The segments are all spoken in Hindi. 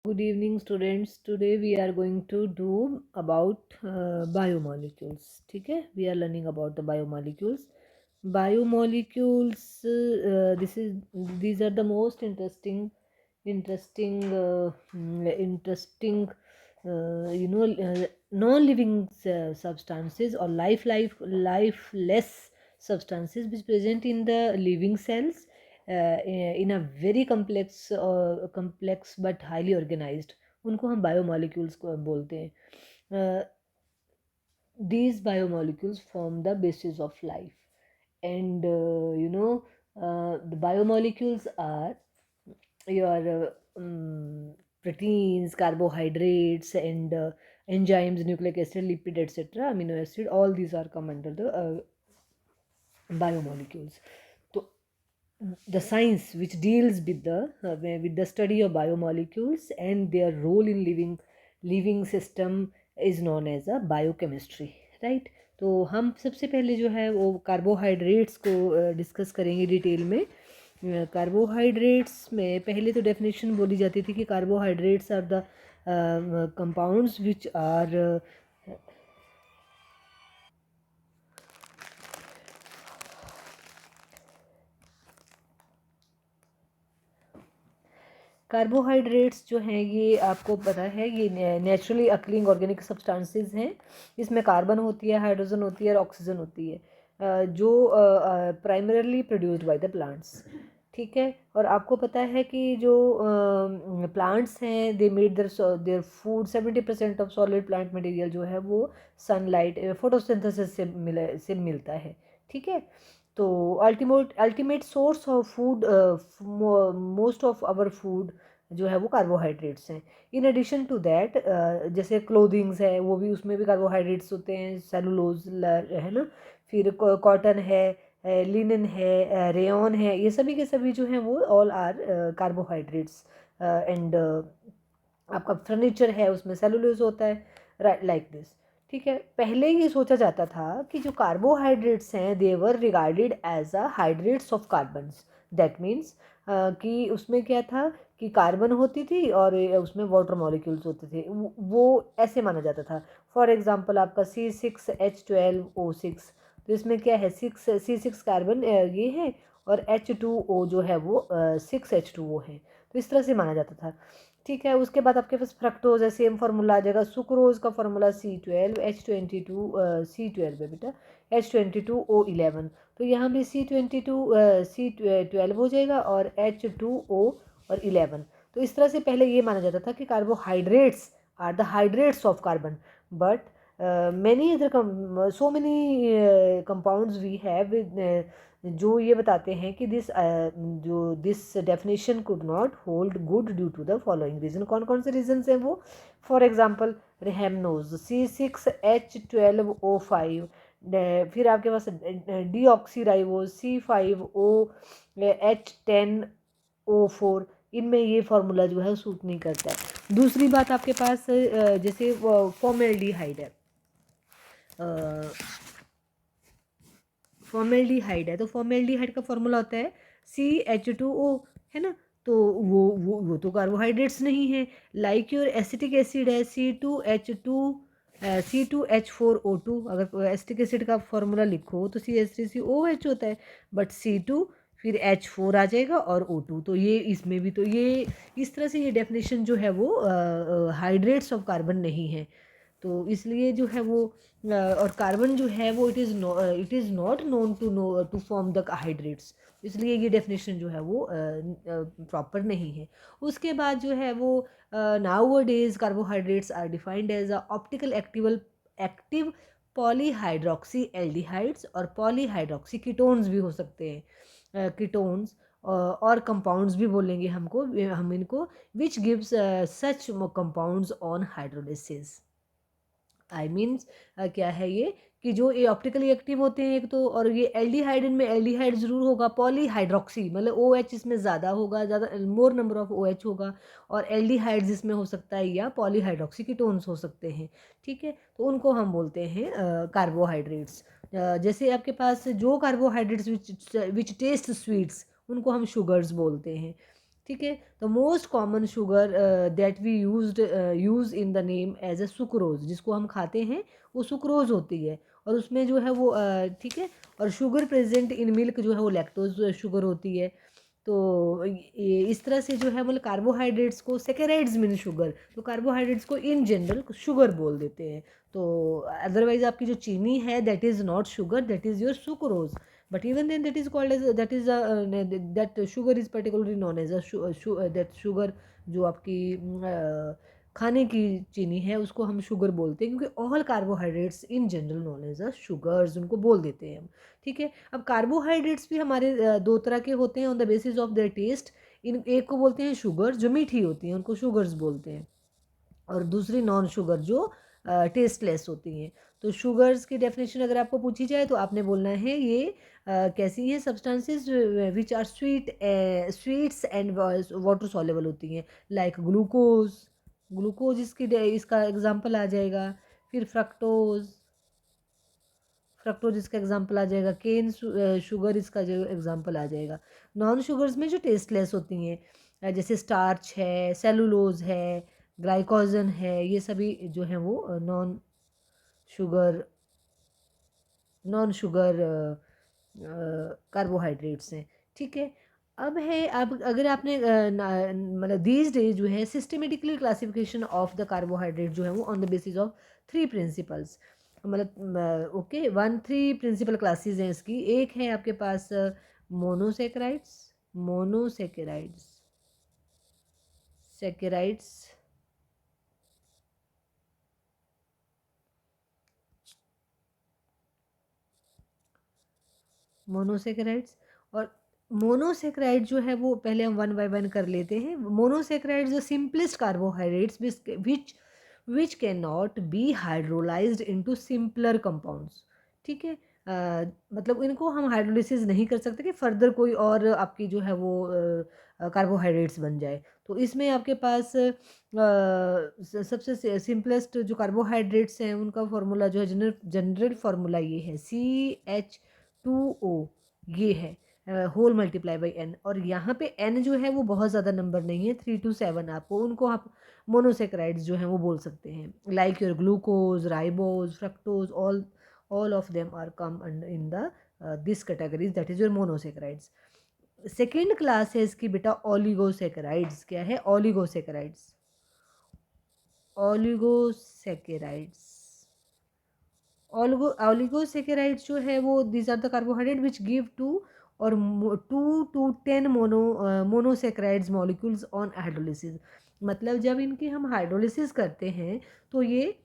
Good evening, students. Today we are going to do about biomolecules. ठीक है? We are learning about the biomolecules. Biomolecules. These are the most interesting. Non-living substances or lifeless substances which present in the living cells in a very complex but highly organized, उनको हम बायोमोलिक्यूल्स को बोलते हैं. These biomolecules form the basis of life, and the biomolecules are your proteins, carbohydrates, and enzymes, nucleic acid, lipid, etc., amino acid. All these are come under the biomolecules. So the science which deals with the study of biomolecules and their role in living system is known as a biochemistry, right? तो हम सबसे पहले जो है वो कार्बोहाइड्रेट्स को डिस्कस करेंगे डिटेल में. कार्बोहाइड्रेट्स में पहले तो डेफिनेशन बोली जाती थी कि carbohydrates are the compounds which are carbohydrates जो हैं ये आपको पता है ये नेचुरली अकरिंग ऑर्गेनिक सब्सटेंसेस हैं. इसमें कार्बन होती है, हाइड्रोजन होती है और ऑक्सीजन होती है, जो primarily produced by the plants. ठीक है. और आपको पता है कि जो प्लांट्स हैं they made their food 70% of solid plant material जो है वो सनलाइट फोटोसिंथेसिस से मिलता है. ठीक है. तो ultimate source of food, most of our food जो है वो कार्बोहाइड्रेट्स हैं. इन एडिशन टू दैट जैसे क्लोथिंग्स है वो भी, उसमें भी कार्बोहाइड्रेट्स होते हैं. सेलुलोज है ना, फिर कॉटन है, लिनन है, रेयन है, ये सभी के सभी जो हैं वो ऑल आर कार्बोहाइड्रेट्स. एंड आपका फर्नीचर है उसमें सेलुलोज होता है, राइट, लाइक दिस. ठीक है. पहले ये सोचा जाता था कि जो कार्बोहाइड्रेट्स हैं they were regarded as a hydrates of carbons. That means कि उसमें क्या था कि कार्बन होती थी और उसमें वाटर मॉलिक्यूल्स होते थे, वो ऐसे माना जाता था. फॉर एग्जांपल आपका C6H12O6, तो इसमें क्या है, C6 कार्बन ये है और H2O जो है वो 6H2O है. तो इस तरह से माना जाता था. ठीक है. उसके बाद आपके पास फ्रक्टोज है, सेम फार्मूला आ जाएगा. सुक्रोज का फार्मूला C12H22 C12 है बेटा, H22O11. तो यहाँ भी C12 हो जाएगा और H2O और 11. तो इस तरह से पहले ये माना जाता था कि carbohydrates are the hydrates of carbon. But many other so many compounds we have जो ये बताते हैं कि this definition could not hold good due to the following reason. कौन कौन से रीजन्स हैं वो? फॉर एग्जांपल रेहमनोज C6H12O5, फिर आपके पास डीऑक्सीराइबोज C5OH10O4. इनमें ये फार्मूला जो है सूट नहीं करता है. दूसरी बात आपके पास जैसे फॉर्मेल्डिहाइड है, फॉर्मेल्डिहाइड है, तो फॉर्मेल्डिहाइड का फॉर्मूला होता है CH2O, है ना. तो वो तो कार्बोहाइड्रेट्स नहीं है. लाइक योर एसिटिक एसिड है C2H4O2. अगर एसिटिक एसिड का फॉर्मूला लिखो तो CH3COH होता है, बट C2 फिर H4 आ जाएगा और O2. तो ये इसमें भी तो ये इस तरह से ये डेफिनेशन जो है वो हाइड्रेट्स ऑफ कार्बन नहीं है. तो इसलिए जो है वो और कार्बन जो है वो it is not known to form the hydrates. इसलिए ये डेफिनेशन जो है वो प्रॉपर नहीं है. उसके बाद जो है वो now days carbohydrates are defined as a optical active polyhydroxy aldehydes और पॉलीहाइड्रोक्सी कीटोन्स भी हो सकते हैं. कीटोन्स और कंपाउंड्स भी बोलेंगे हम इनको, which gives such compounds on hydrolysis. I means क्या है ये कि जो ये ऑप्टिकली एक्टिव होते हैं एक तो, और ये एल्डिहाइड, इनमें एल्डिहाइड ज़रूर होगा. पॉलीहाइड्रोक्सी मतलब OH इसमें ज़्यादा होगा, ज़्यादा मोर नंबर ऑफ OH होगा, और एल्डिहाइड्स इसमें हो सकता है या पॉलीहाइड्रोक्सी कीटोन्स हो सकते हैं. ठीक है. तो उनको हम बोलते हैं कार्बोहाइड्रेट्स. जैसे आपके पास जो कार्बोहाइड्रेट्स विच टेस्ट स्वीट्स, उनको हम शुगर्स बोलते हैं. ठीक है। तो most common sugar that we use in the name as a sucrose, जिसको हम खाते हैं वो सुक्रोज होती है, और उसमें जो है वो ठीक है। और शुगर प्रेजेंट इन मिल्क जो है वो लैक्टोज शुगर होती है। तो इस तरह से जो है मतलब कार्बोहाइड्रेट्स को सेकेराइड्स मीन शुगर, तो कार्बोहाइड्रेट्स को इन जनरल शुगर बोल देते हैं। तो अदरवाइज आपकी जो चीनी है that is not sugar, that is your sucrose, but even then that is called as that sugar is particularly known as that sugar, जो आपकी खाने की चीनी है उसको हम शुगर बोलते हैं, क्योंकि all carbohydrates in general known as a sugars उनको बोल देते हैं हम। ठीक है। अब कार्बोहाइड्रेट्स भी हमारे दो तरह के होते हैं on the basis of their taste. इन एक को बोलते हैं शुगर जो मीठी होती हैं उनको शुगर्स बोलते हैं, और दूसरी नॉन शुगर जो टेस्टलेस होती हैं। तो शुगर्स की डेफिनेशन अगर आपको पूछी जाए तो आपने बोलना है ये कैसी हैं substances which are sweets and water soluble होती हैं, लाइक ग्लूकोज। ग्लूकोज इसका एग्जांपल आ जाएगा। फिर फ्रक्टोज, फ्रक्टोज इसका एग्जांपल आ जाएगा। केन शुगर इसका जो एग्जांपल आ जाएगा। नॉन शुगर्स में जो टेस्टलेस होती हैं जैसे स्टार्च है, सेलुलोज है, ग्लाइकोजन है, ये सभी जो हैं वो शुगर नॉन शुगर कार्बोहाइड्रेट्स हैं। ठीक है। अब अगर आपने मतलब दीज डेज जो है systematically classification of the carbohydrate जो है वो on the basis of three principles, मतलब ओके 3 प्रिंसिपल क्लासेस हैं इसकी। एक है आपके पास मोनोसेकेराइड्स, मोनोसेकेराइड्स सेकेराइड्स मोनोसेकेराइड्स। और मोनोसेकेराइड जो है वो पहले हम वन बाय वन कर लेते हैं। Monosaccharides the simplest carbohydrates which can not be hydrolysed into simpler compounds. ठीक है। मतलब इनको हम हाइड्रोलिसिस नहीं कर सकते कि फर्दर कोई और आपकी जो है वो कार्बोहाइड्रेट्स बन जाए। तो इसमें आपके पास सबसे सिंपलेस्ट जो कार्बोहाइड्रेट्स हैं उनका फार्मूला जो है जनरल फार्मूला ये है CH2O, ये है होल मल्टीप्लाई बाई एन। और यहाँ पे एन जो है वो बहुत ज़्यादा नंबर नहीं है, 3 to 7 आपको उनको आप मोनोसेक्राइड्स जो हैं वो बोल सकते हैं, like your glucose, ribose, fructose, all of them are come in the this categories, that is your monosaccharides. Second class है इसकी बेटा ओलिगोसेकेराइड्स। क्या है? Oligosaccharides, oligosaccharides. ओलिगोसेकेराइड्स जो है वो these are the carbohydrate which give two और 2 to 10 monosaccharides molecules on hydrolysis. मतलब जब इनकी हम हाइड्रोलिसिस करते हैं तो ये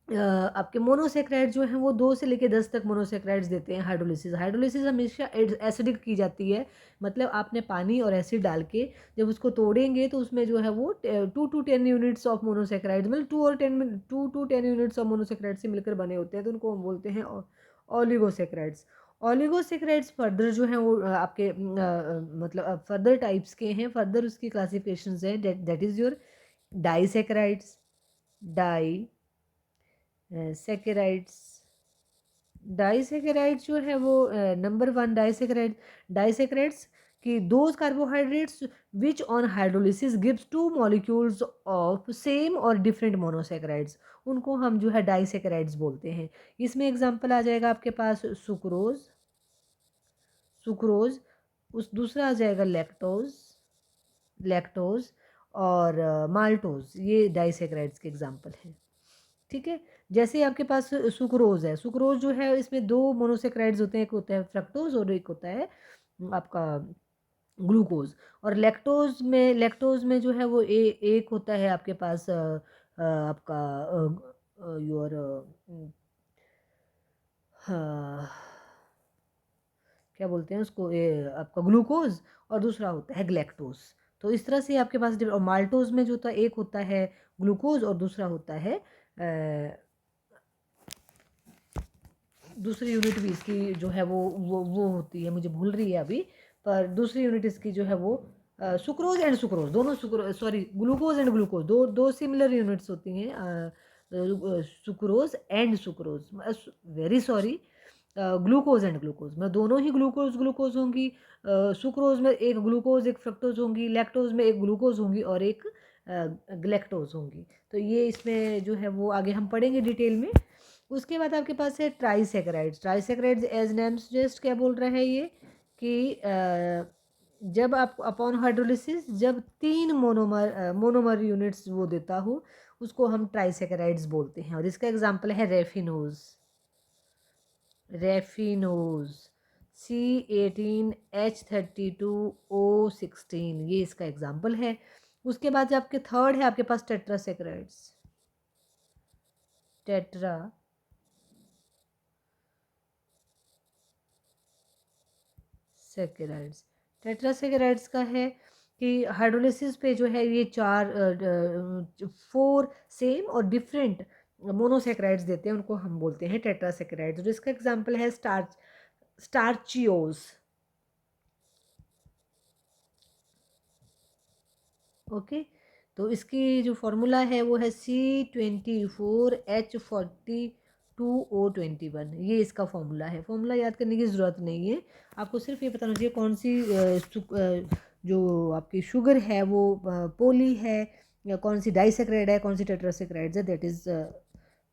आपके मोनोसेक्राइड जो हैं वो 2 से लेकर 10 तक मोनोसेक्राइड्स देते हैं हाइड्रोलिसिस। हाइड्रोलिसिस हमेशा एसिडिक की जाती है, मतलब आपने पानी और एसिड डाल के जब उसको तोड़ेंगे तो उसमें जो है वो 2 to 10 यूनिट्स ऑफ मोनोसेक्राइड्स, मतलब 2 to 10 यूनिट्स ऑफ मोनोसेक्राइड से मिलकर बने होते हैं, तो उनको हम बोलते हैं ओलिगोसेक्राइड्स। ओलिगोसेक्राइड्स फर्दर जो हैं वो आपके मतलब फर्दर टाइप्स के हैं, फर्दर उसकी क्लासिफिकेशंस हैं, that is your disaccharides, disaccharides. Disaccharides जो है वो नंबर 1 डाइसेकेराइड्स की those carbohydrates which on hydrolysis gives 2 molecules of same और डिफरेंट मोनोसेकेराइड्स, उनको हम जो है डाइसेकेराइड्स बोलते हैं। इसमें एग्जांपल आ जाएगा आपके पास सुक्रोज, सुक्रोज, उस दूसरा आ जाएगा लैक्टोज, लैक्टोज, और माल्टोज, ये डाइसेकेराइड्स के एग्जांपल हैं। ठीक है। जैसे आपके पास सुक्रोज है, सुक्रोज जो है इसमें 2 मोनोसेक्राइड्स होते हैं, एक होता है फ्रक्टोज और एक होता है आपका ग्लूकोज। और लैक्टोज में जो है वो एक होता है आपके पास आपका योर क्या बोलते हैं उसको, आपका ग्लूकोज, और दूसरा होता है ग्लैक्टोज। तो इस तरह से आपके पास और माल्टोज में जो होता है एक होता है ग्लूकोज और दूसरा होता है दूसरी यूनिट भी इसकी जो है वो होती है, मुझे भूल रही है अभी, पर दूसरी यूनिट इसकी जो है वो सुक्रोज एंड सुक्रोज दोनों, ग्लूकोज एंड ग्लूकोज दो सिमिलर यूनिट्स होती हैं, sucrose and sucrose, very sorry, glucose and glucose में दोनों ही ग्लूकोज होंगी, सुक्रोज में एक ग्लूकोज एक फ्रक्टोज होंगी, लैक्टोज में एक ग्लूकोज होंगी और एक ग्लैक्टोज होंगी। तो ये इसमें जो है वो आगे हम पढ़ेंगे डिटेल में। उसके बाद आपके पास है ट्राइसेकेराइड्स। ट्राइसेकेराइड्स एज नेम सजेस्ट क्या बोल रहा है ये कि जब आप अपॉन हाइड्रोलिसिस जब 3 मोनोमर यूनिट्स वो देता हो उसको हम ट्राइसेकेराइड्स बोलते हैं। और इसका एग्जांपल है रेफिनोज, C18H32O16, ये इसका एग्जांपल है। उसके बाद जो आपके थर्ड है आपके पास टेट्रासेकेराइड्स। टेट्रासेकेराइड्स का है कि हाइड्रोलिसिस पे जो है ये 4 सेम और डिफरेंट मोनोसेकेराइड्स देते हैं, उनको हम बोलते हैं टेट्रासेकेराइड्स। और इसका एग्जांपल है स्टार्चियोज। ओके, तो इसकी जो फॉर्मूला है वो है C24H42O21। ये इसका फॉर्मूला है। फॉर्मूला याद करने की ज़रूरत नहीं है, आपको सिर्फ ये बताना चाहिए कौन सी जो आपकी शुगर है वो पोली है या कौन सी डाइसेक्राइड है, कौन सी टेट्रासेक्राइड्स है, दैट इज़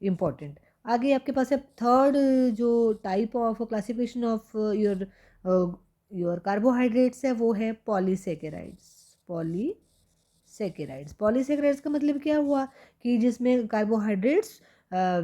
इम्पॉर्टेंट। आगे आपके पास है थर्ड जो type of classification of your carbohydrates है वो है पॉलीसेकेराइड्स। पॉलीसेकेराइड्स का मतलब क्या हुआ कि जिसमें carbohydrates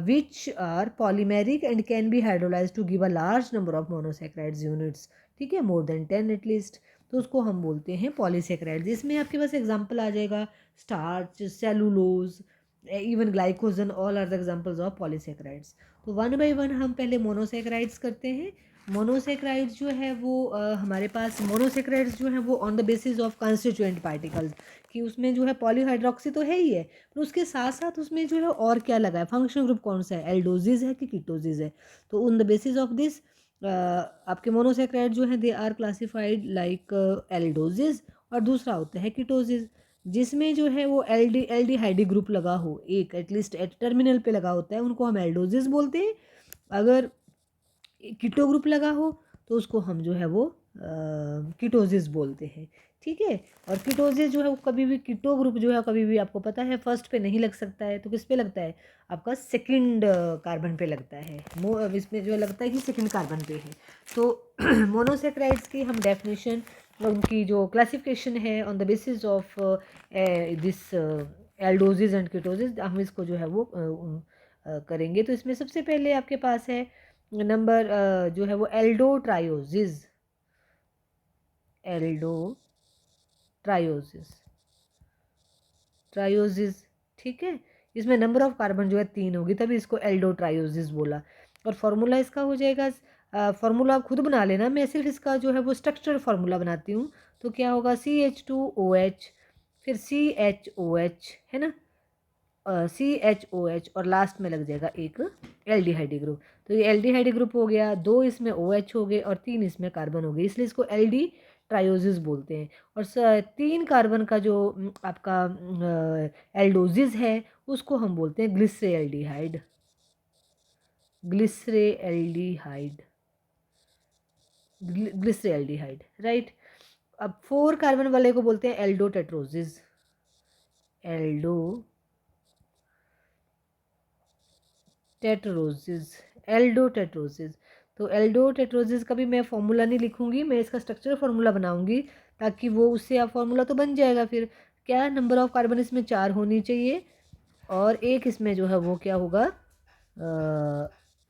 which are polymeric and can be hydrolyse to give a large number of monosaccharides units, ठीक है, मोर देन 10 एटलीस्ट, तो उसको हम बोलते हैं पॉलीसेकेराइड्स। इसमें आपके पास एग्जांपल आ जाएगा starch, cellulose, even glycogen, all are the examples of polysaccharides. तो वन बाय वन हम पहले मोनोसेकेराइड्स करते हैं। मोनोसेकेराइड्स जो है वो हमारे पास मोनोसेकेराइड्स जो है वो on the basis of constituent particles, कि उसमें जो है पॉलीहाइड्रोक्सी तो है ही है, पर उसके साथ साथ उसमें जो है और क्या लगा है, फंक्शनल ग्रुप कौन सा है, एल्डोजिस है कि कीटोजिस है। तो on the basis of this आपके मोनोसेकेराइड जो है दे आर क्लासिफाइड लाइक एल्डोजिस, और दूसरा होता है कीटोजिस जिसमें जो है वो एल्डिहाइडी ग्रुप लगा हो, एक एटलीस्ट टर्मिनल पे लगा होता है, उनको हम एल्डोजिस बोलते हैं। अगर कीटो ग्रुप लगा हो तो उसको हम जो है वो कीटोजिस बोलते हैं, ठीक है। और कीटोजिस जो है वो कभी भी कीटो ग्रुप जो है कभी भी आपको पता है फर्स्ट पे नहीं लग सकता है, तो किस पे लगता है, आपका सेकंड कार्बन पे लगता है। इसमें जो लगता है कि सेकंड कार्बन पे है। तो मोनोसेक्राइड्स की हम डेफिनेशन, उनकी जो क्लासिफिकेशन है on the basis of this aldoses and ketoses, हम इसको जो है वो करेंगे। तो इसमें सबसे पहले आपके पास है नंबर जो है वो एल्डोट्रायोसिस। ट्रायोसिस, ठीक है। इसमें नंबर ऑफ कार्बन जो है 3 होगी, तभी इसको एल्डोट्रायोसिस बोला। और फार्मूला इसका हो जाएगा, फार्मूला आप खुद बना लेना, मैं सिर्फ इसका जो है वो स्ट्रक्चर फार्मूला बनाती हूँ। तो क्या होगा, CH2OH, फिर CHOH, है ना, CHOH, और लास्ट में लग जाएगा एक एल्डिहाइडी ग्रुप। तो ये एल्डिहाइडी ग्रुप हो गया, 2 इसमें OH हो गए और 3 इसमें कार्बन हो गए, इसलिए इसको एल्डी ट्रायोसिस बोलते हैं। और 3 कार्बन का जो आपका एल्डोजिस है उसको हम बोलते हैं ग्लिसरेल्डिहाइड। Glyceraldehyde, right. अब 4 कार्बन वाले को बोलते हैं एल्डोटेट्रोसिस। एल्डोटेट्रोसिस। तो एल्डोटेट्रोसिस का भी मैं फॉर्मूला नहीं लिखूंगी, मैं इसका स्ट्रक्चर फार्मूला बनाऊंगी, ताकि वो उससे आप फार्मूला तो बन जाएगा। फिर क्या, नंबर ऑफ कार्बन इसमें 4 होनी चाहिए और एक इसमें जो है वो क्या होगा,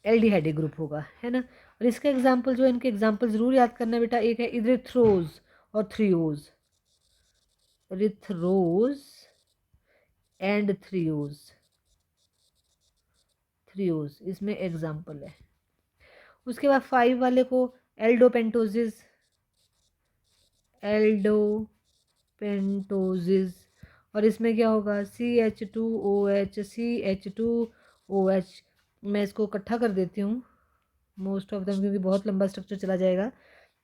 एल्डिहाइड ग्रुप होगा, है ना। और इसका एग्जाम्पल जो है, इनके एग्जाम्पल ज़रूर याद करना बेटा, एक है इरिथ्रोज और थ्रियोज, इरिथ्रोज एंड थ्रियोज, इसमें एग्जाम्पल है। उसके बाद 5 वाले को एल्डोपेंटोजिस, और इसमें क्या होगा, CH2OH। मैं इसको इकट्ठा कर देती हूँ मोस्ट ऑफ दम, क्योंकि बहुत लंबा स्ट्रक्चर चला जाएगा।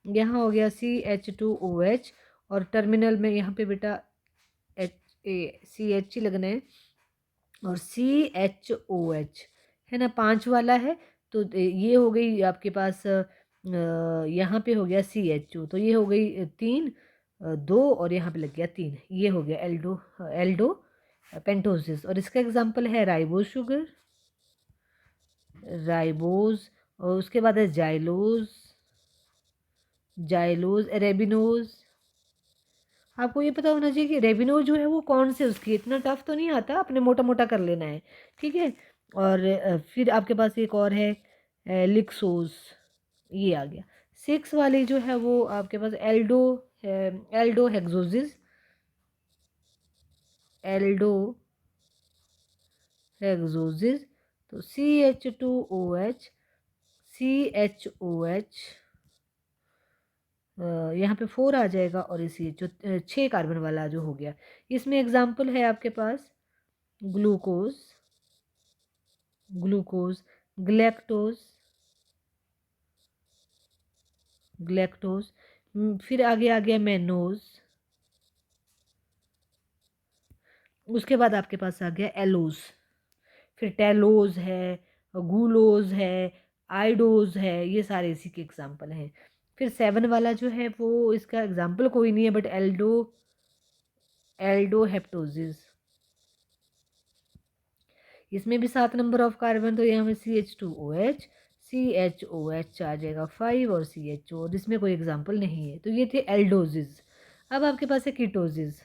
यहाँ हो गया CH2OH, और टर्मिनल में यहाँ पे बेटा CH ही लगना है, और CHOH, है ना, 5 वाला है। तो ये हो गई आपके पास यहाँ पे हो गया CHO, तो ये हो गई 3 2 और यहाँ पे लग गया 3, ये हो गया एल्डो पेंटोसिस। और इसका एग्जांपल है राइबोज शुगर, राइबोज, और उसके बाद है जाइलोज रेबिनोज। आपको ये पता होना चाहिए कि रेबिनोज जो है वो कौन से उसकी, इतना टफ तो नहीं आता, अपने मोटा मोटा कर लेना है, ठीक है। और फिर आपके पास एक और है लिक्सोज, ये आ गया। 6 वाली जो है वो आपके पास एल्डो हेक्सोजिस, एल्डो हेक्सोजिस। तो CH2OH, CHOH, यहाँ पे 4 आ जाएगा, और इसी जो 6 कार्बन वाला जो हो गया, इसमें एग्जाम्पल है आपके पास ग्लूकोज, ग्लूकोज, ग्लैक्टोज, ग्लैक्टोज, फिर आगे आ गया मैनोज, उसके बाद आपके पास आ गया एलोज, फिर टेलोज है, गूलोज है, आइडोज है, ये सारे इसी के एग्जाम्पल हैं। फिर 7 वाला जो है वो इसका एग्जाम्पल कोई नहीं है, बट एल्डो हेप्टोजिस, इसमें भी 7 नंबर ऑफ कार्बन, तो यहाँ पे CH2OH, CHOH आ जाएगा 5 और CHO, और इसमें कोई एग्जाम्पल नहीं है। तो ये थे एल्डोजिस। अब आपके पास है कीटोजिस,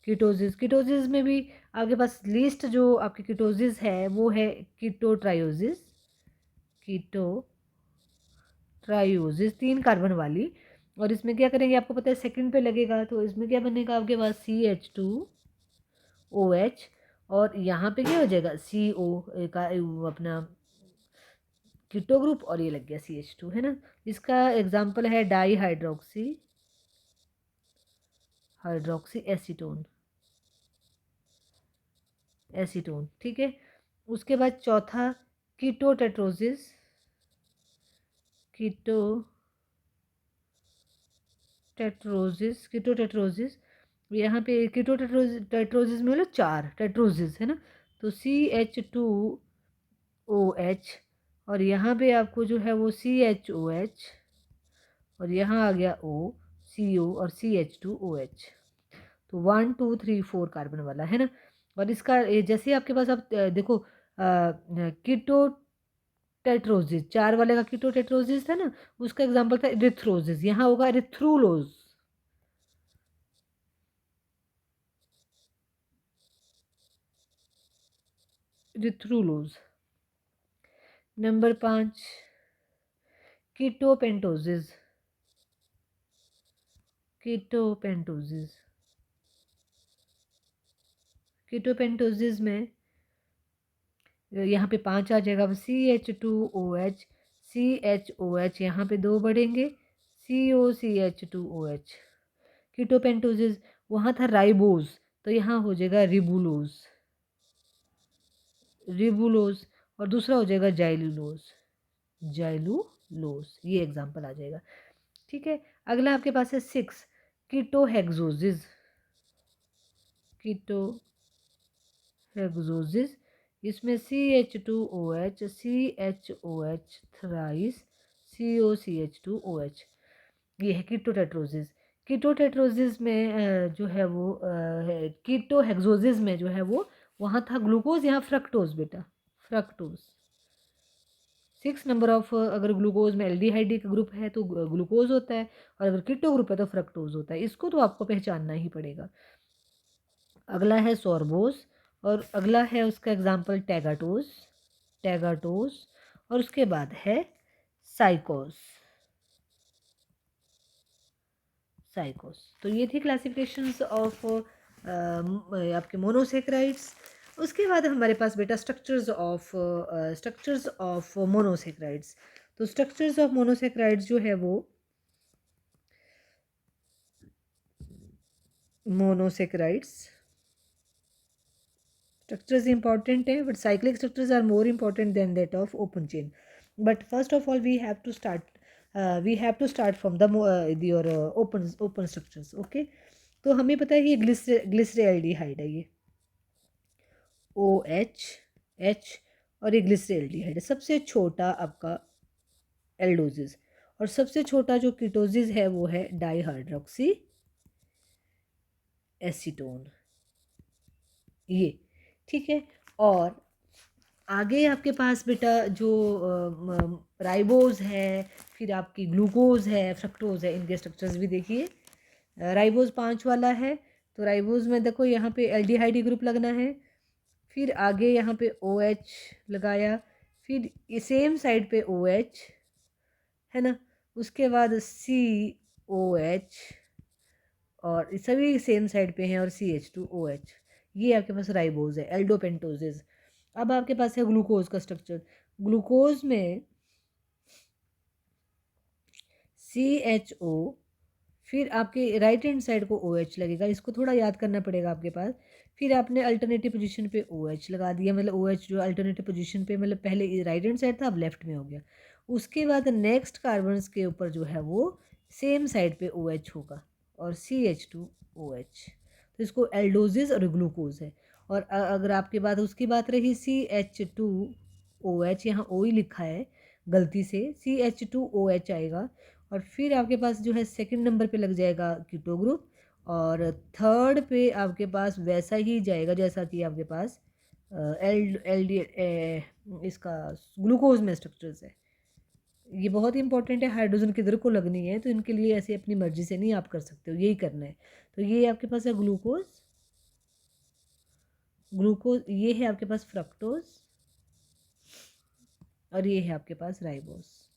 कीटोजिस में भी आपके पास लिस्ट जो आपकी कीटोजिस है वो है कीटोट्रायोजिस, कीटोट्रायोजिस 3 कार्बन वाली। और इसमें क्या करेंगे आपको पता है, सेकंड पे लगेगा, तो इसमें क्या बनेगा आपके पास CH2OH, और यहाँ पे क्या हो जाएगा CO का अपना कीटो ग्रुप, और ये लग गया CH2, है ना। इसका एग्जाम्पल है डाई हाइड्रोक्सी एसीटोन, एसीटोन, ठीक है। उसके बाद चौथा कीटोटेट्रोजिस, कीटोटेट्रोजिस, यहाँ पे कीटोटेट्रोजिस में मतलब 4 टेट्रोजिस, है ना। तो CH2OH, और यहाँ पे आपको जो है वो CHOH, और यहाँ आ गया CO और CH2OH। तो 1 2 3 4 कार्बन वाला, है ना। और इसका जैसे आपके पास आप देखो कीटो टेट्रोजिस 4 वाले का कीटो टेट्रोजिस था ना, उसका एग्जाम्पल था इरिथ्रोजिस, यहाँ होगा इरिथ्रुलोज, इरिथ्रुलोज। नंबर 5 कीटोपेंटोजिस, कीटोपेंटोजिस, कीटोपेंटोजिस में यहाँ पे 5 आ जाएगा, CH2OH, CHOH, यहाँ पे 2 बढ़ेंगे, COCH2OH। कीटोपेंटोजिस वहाँ था राइबोज, तो यहाँ हो जाएगा रिबुलोज, रिबुलोज, और दूसरा हो जाएगा जाइलुलोज, जाइलुलोज, ये एग्जाम्पल आ जाएगा, ठीक है। अगला आपके पास है 6 कीटोहेक्सोजिस, कीटोहेक्सोजिस, इसमें CH2OH, CHOH थ्राइस, COCH2OH, ये है कीटोटेट्रोजिस। कीटोटेट्रोजिस में जो है वो कीटोहेक्सोजिस में जो है वो वहाँ था ग्लूकोज, यहाँ फ्रक्टोज, बेटा फ्रक्टोज। 6 नंबर ऑफ अगर ग्लूकोज में एल्डिहाइड का ग्रुप है तो ग्लूकोज होता है, और अगर कीटो ग्रुप है तो फ्रक्टोज होता है, इसको तो आपको पहचानना ही पड़ेगा। अगला है सोर्बोज, और अगला है उसका एग्जाम्पल टैगाटोज, टैगाटोज, और उसके बाद है साइकोस, साइकोस। तो ये थी क्लासिफिकेशंस ऑफ आपके मोनोसेक्राइड्स। उसके बाद हमारे पास बेटा स्ट्रक्चर्स ऑफ मोनोसेक्राइड्स। तो स्ट्रक्चर्स ऑफ मोनोसेक्राइड्स जो है वो मोनोसेक्राइड्स structures important है, but cyclic structures are more important than that of open chain. But first of all we have to start from the your open structures, okay. तो हमें पता है कि ग्लिसरेल्डिहाइड है ये, OH, H और ये ग्लिसरॉल्डिहाइड है, सबसे छोटा आपका एल्डोजिस। और सबसे छोटा जो कीटोजिस है वो है डाईहाइड्रोक्सी एसीटोन, ये ठीक है। और आगे आपके पास बेटा जो राइबोज है, फिर आपकी ग्लूकोज है, फ्रक्टोज है, इनके स्ट्रक्चर्स भी देखिए। राइबोज 5 वाला है, तो राइबोज में देखो यहाँ पे एल्डिहाइड ग्रुप लगना है, फिर आगे यहाँ पे OH लगाया, फिर सेम साइड पे OH है ना, उसके बाद COH, और सभी सेम साइड पे हैं, और CH2OH। ये आपके पास राइबोज है, एल्डोपेंटोजेज। अब आपके पास है ग्लूकोज का स्ट्रक्चर। ग्लूकोज में CHO, फिर आपके राइट हैंड साइड को OH लगेगा, इसको थोड़ा याद करना पड़ेगा आपके पास। फिर आपने अल्टरनेटिव पोजीशन पे OH लगा दिया, मतलब OH जो अल्टरनेटिव पोजीशन पे, मतलब पहले राइट हैंड साइड था अब लेफ्ट में हो गया। उसके बाद नेक्स्ट कार्बन्स के ऊपर जो है वो सेम साइड पे OH होगा, और CH2OH। तो इसको एल्डोजिस और ग्लूकोज है। और अगर आपके बात उसकी बात रही CH2OH, यहाँ O ही लिखा है गलती से, CH2OH आएगा। और फिर आपके पास जो है सेकंड नंबर पे लग जाएगा कीटो ग्रुप, और थर्ड पे आपके पास वैसा ही जाएगा जैसा कि आपके पास एल एल डी इसका ग्लूकोज में स्ट्रक्चर्स है। ये बहुत ही इंपॉर्टेंट है, हाइड्रोजन किधर को लगनी है, तो इनके लिए ऐसे अपनी मर्जी से नहीं आप कर सकते हो, यही करना है। तो ये आपके पास है ग्लूकोज, ग्लूकोज ये है आपके पास फ्रक्टोज, और ये है आपके पास राइबोस,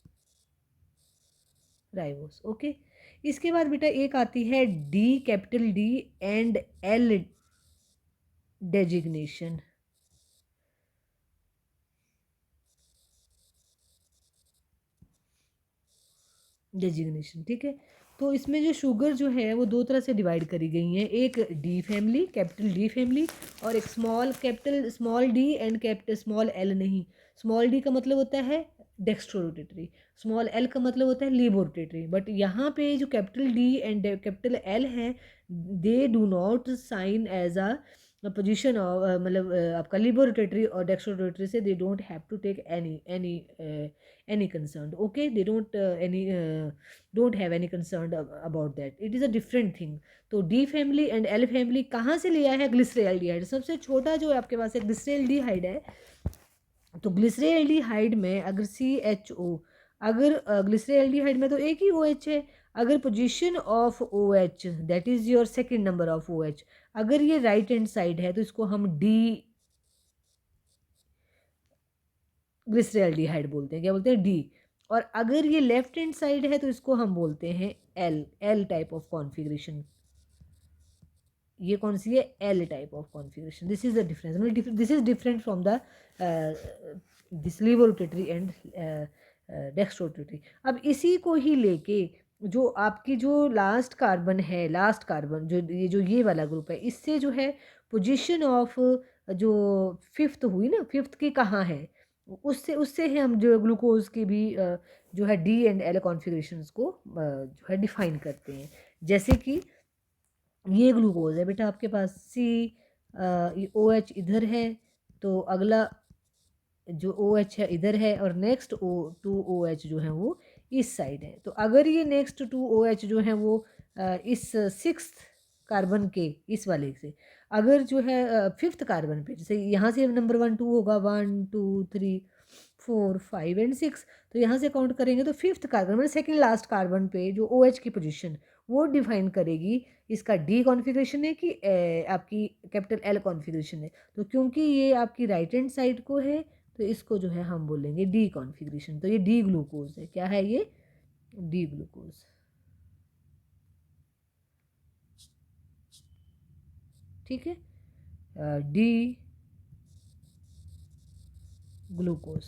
राइबोस। ओके। इसके बाद बेटा एक आती है D, capital D and L designation. Designation ठीक है। तो इसमें जो शुगर जो है वो दो तरह से डिवाइड करी गई हैं, एक D family, capital D family, और एक small capital small D and capital small L नहीं। स्मॉल डी का मतलब होता है डेक्स्ट्रोरोटेटरी, स्मॉल एल का मतलब होता है लीबोरोटेटरी। बट यहाँ पे जो capital D and capital L है, they do not sign as a position of, मतलब आपका लिबोरेटरी और डेक्स्ट्रोरेटरी से they don't have to take any concern, okay, they don't have any concern about that, it is a different thing। तो D family and L family कहाँ से लिया है? ग्लिसरॉल्डिहाइड, सबसे छोटा जो आपके पास है ग्लिसरॉल्डिहाइड है। तो ग्लिसरॉल्डिहाइड में अगर CHO, अगर ग्लिसरॉल्डिहाइड में तो एक ही OH है, अगर position of OH that is your second number of OH, अगर ये राइट हैंड साइड है तो इसको हम D ग्लिसरॉल्डिहाइड बोलते हैं, क्या बोलते हैं? डी। और अगर ये लेफ्ट हैंड साइड है तो इसको हम बोलते हैं एल टाइप ऑफ कॉन्फ़िगरेशन। ये कौन सी है? L type of configuration. This is the difference, मतलब this is different from the this levorotatory and dextrorotatory. अब इसी को ही लेके जो आपकी जो लास्ट कार्बन है, लास्ट कार्बन जो ये वाला ग्रुप है, इससे जो है पोजीशन ऑफ जो फिफ्थ हुई ना, फिफ्थ की कहाँ है, उससे उससे है हम जो ग्लूकोज की भी जो है डी एंड एल कॉन्फ़िगरेशंस को जो है डिफाइन करते हैं। जैसे कि ये ग्लूकोज है बेटा आपके पास, OH इधर है, तो अगला जो OH है इधर है, और नेक्स्ट 2OH जो है वो इस साइड है। तो अगर ये नेक्स्ट 2OH जो है वो इस सिक्स्थ कार्बन के इस वाले से, अगर जो है फिफ्थ कार्बन पे, जैसे यहाँ से नंबर 1 2 होगा, 1 2 3 4 5 एंड 6, तो यहाँ से काउंट करेंगे तो फिफ्थ कार्बन मतलब सेकेंड लास्ट कार्बन पे जो OH की पोजीशन वो डिफाइन करेगी इसका डी कॉन्फ़िगरेशन है कि आपकी कैपिटल एल कॉन्फ़िगरेशन है। तो क्योंकि ये आपकी राइट हैंड साइड को है, तो इसको जो है हम बोलेंगे डी कॉन्फ़िगरेशन। तो ये डी ग्लूकोज है, क्या है ये? डी ग्लूकोज, ठीक है, डी ग्लूकोज।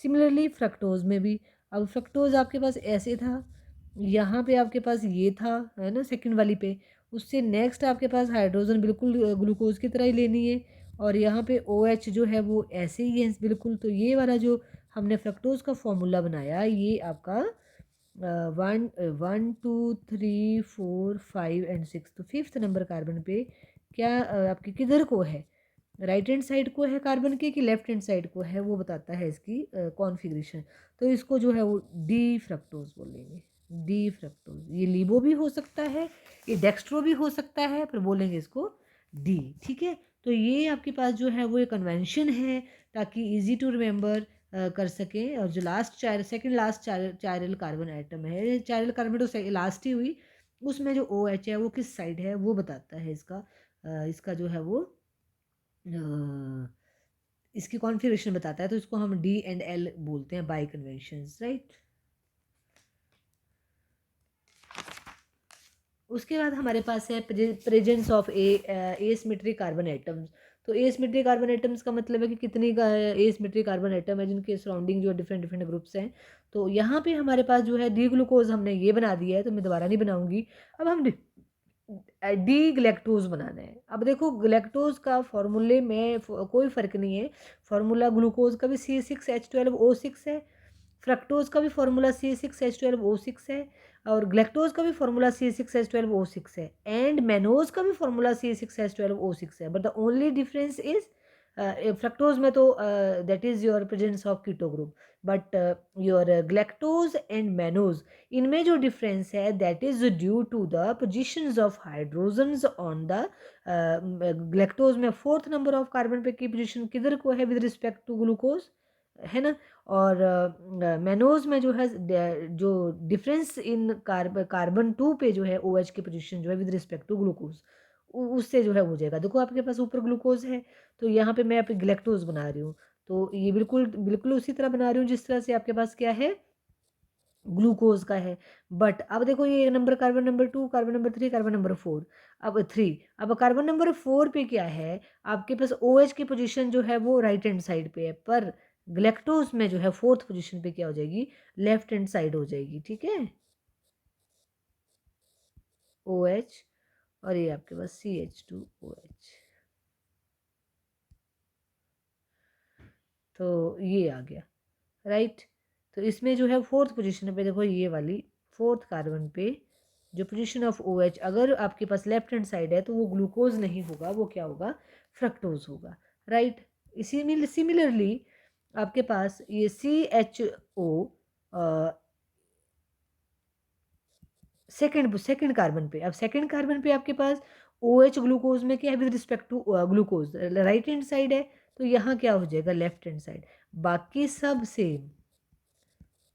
सिमिलरली फ्रक्टोज में भी, अब फ्रक्टोज आपके पास ऐसे था, यहाँ पे आपके पास ये था, है ना, सेकंड वाली पे, उससे नेक्स्ट आपके पास हाइड्रोजन बिल्कुल ग्लूकोज की तरह ही लेनी है, और यहाँ पे OH जो है वो ऐसे ही है बिल्कुल। तो ये वाला जो हमने फ्रक्टोज का फॉर्मूला बनाया, ये आपका 1 2 3 4 5 एंड 6, तो फिफ्थ नंबर कार्बन पे क्या आपकी किधर को है? राइट हैंड साइड को है कार्बन के कि लेफ्ट हैंड साइड को है, वो बताता है इसकी कॉन्फ़िगरेशन। तो इसको जो है वो डी फ्रक्टोज बोलेंगे, डी फ्रक्टोज। ये लीबो भी हो सकता है, ये डेक्स्ट्रो भी हो सकता है, पर बोलेंगे इसको डी। ठीक है, तो ये आपके पास जो है वो एक कन्वेंशन है ताकि इजी टू रिमेंबर कर सकें। और जो last second last chiral carbon item है, चायरल कार्बन तो लास्ट ही हुई, उसमें जो ओ एच है वो किस साइड है वो बताता है इसका इसका जो है वो इसकी कॉन्फ़िगरेशन बताता है। तो इसको हम डी एंड एल बोलते हैं बाय कन्वेंशंस, राइट। उसके बाद हमारे पास है presence of asymmetric carbon atoms. तो एसिमेट्रिक कार्बन एटम्स का मतलब है कि कितनी का एसिमेट्रिक कार्बन एटम है जिनके सराउंडिंग जो डिफरेंट डिफरेंट ग्रुप्स हैं। तो यहाँ पे हमारे पास जो है डी ग्लूकोज हमने ये बना दिया है, तो मैं दोबारा नहीं बनाऊंगी। अब हम डी ग्लैक्टोज बनाना है। अब देखो ग्लैक्टोज का फॉर्मूले में कोई फ़र्क नहीं है, फार्मूला ग्लूकोज का भी C6H12O6 है, फ्रक्टोज का भी फार्मूला C6H12O6 है, और ग्लैक्टोज का भी फार्मूला C6H12O6 है, एंड मैनोज का भी फार्मूला C6H12O6 है। But the only difference is fructose में तो that is your presence of keto group, but your galactose and mannose, इनमें जो डिफरेंस है that is due to the positions of hydrogens on the galactose में फोर्थ नंबर ऑफ कार्बन पे की पोजीशन किधर को है विद रिस्पेक्ट टू ग्लूकोज, है ना। और मैनोज में जो है जो डिफरेंस इन कार्बन 2 पे जो है OH की पोजीशन जो है विद रिस्पेक्ट टू ग्लूकोज, उससे जो है हो जाएगा। देखो आपके पास ऊपर ग्लूकोज है, तो यहाँ पे मैं अपनी ग्लैक्टोज बना रही हूँ, तो ये बिल्कुल बिल्कुल उसी तरह बना रही हूँ जिस तरह से आपके पास क्या है ग्लूकोज का है। बट अब देखो ये number, carbon number 2, carbon number 3, carbon number 4, अब 3। अब कार्बन नंबर 4 पे क्या है, आपके पास OH की पोजीशन जो है वो राइट हैंड साइड पे है, पर ग्लैक्टोज में जो है फोर्थ पोजीशन पे क्या हो जाएगी, लेफ्ट हैंड साइड हो जाएगी। ठीक है, OH, और ये आपके पास CH2OH। तो ये आ गया, राइट। तो इसमें जो है फोर्थ पोजीशन पे देखो, ये वाली फोर्थ कार्बन पे जो पोजीशन ऑफ OH अगर आपके पास लेफ्ट हैंड साइड है तो वो ग्लूकोज नहीं होगा, वो क्या होगा, फ्रक्टोज होगा, राइट। इसी सिमिलरली आपके पास ये CHO सेकंड कार्बन पे, अब सेकंड कार्बन पे आपके पास OH ग्लूकोज में क्या है with respect to glucose, right hand side है, तो यहाँ क्या हो जाएगा, लेफ्ट हैंड साइड। बाकी सब सेम,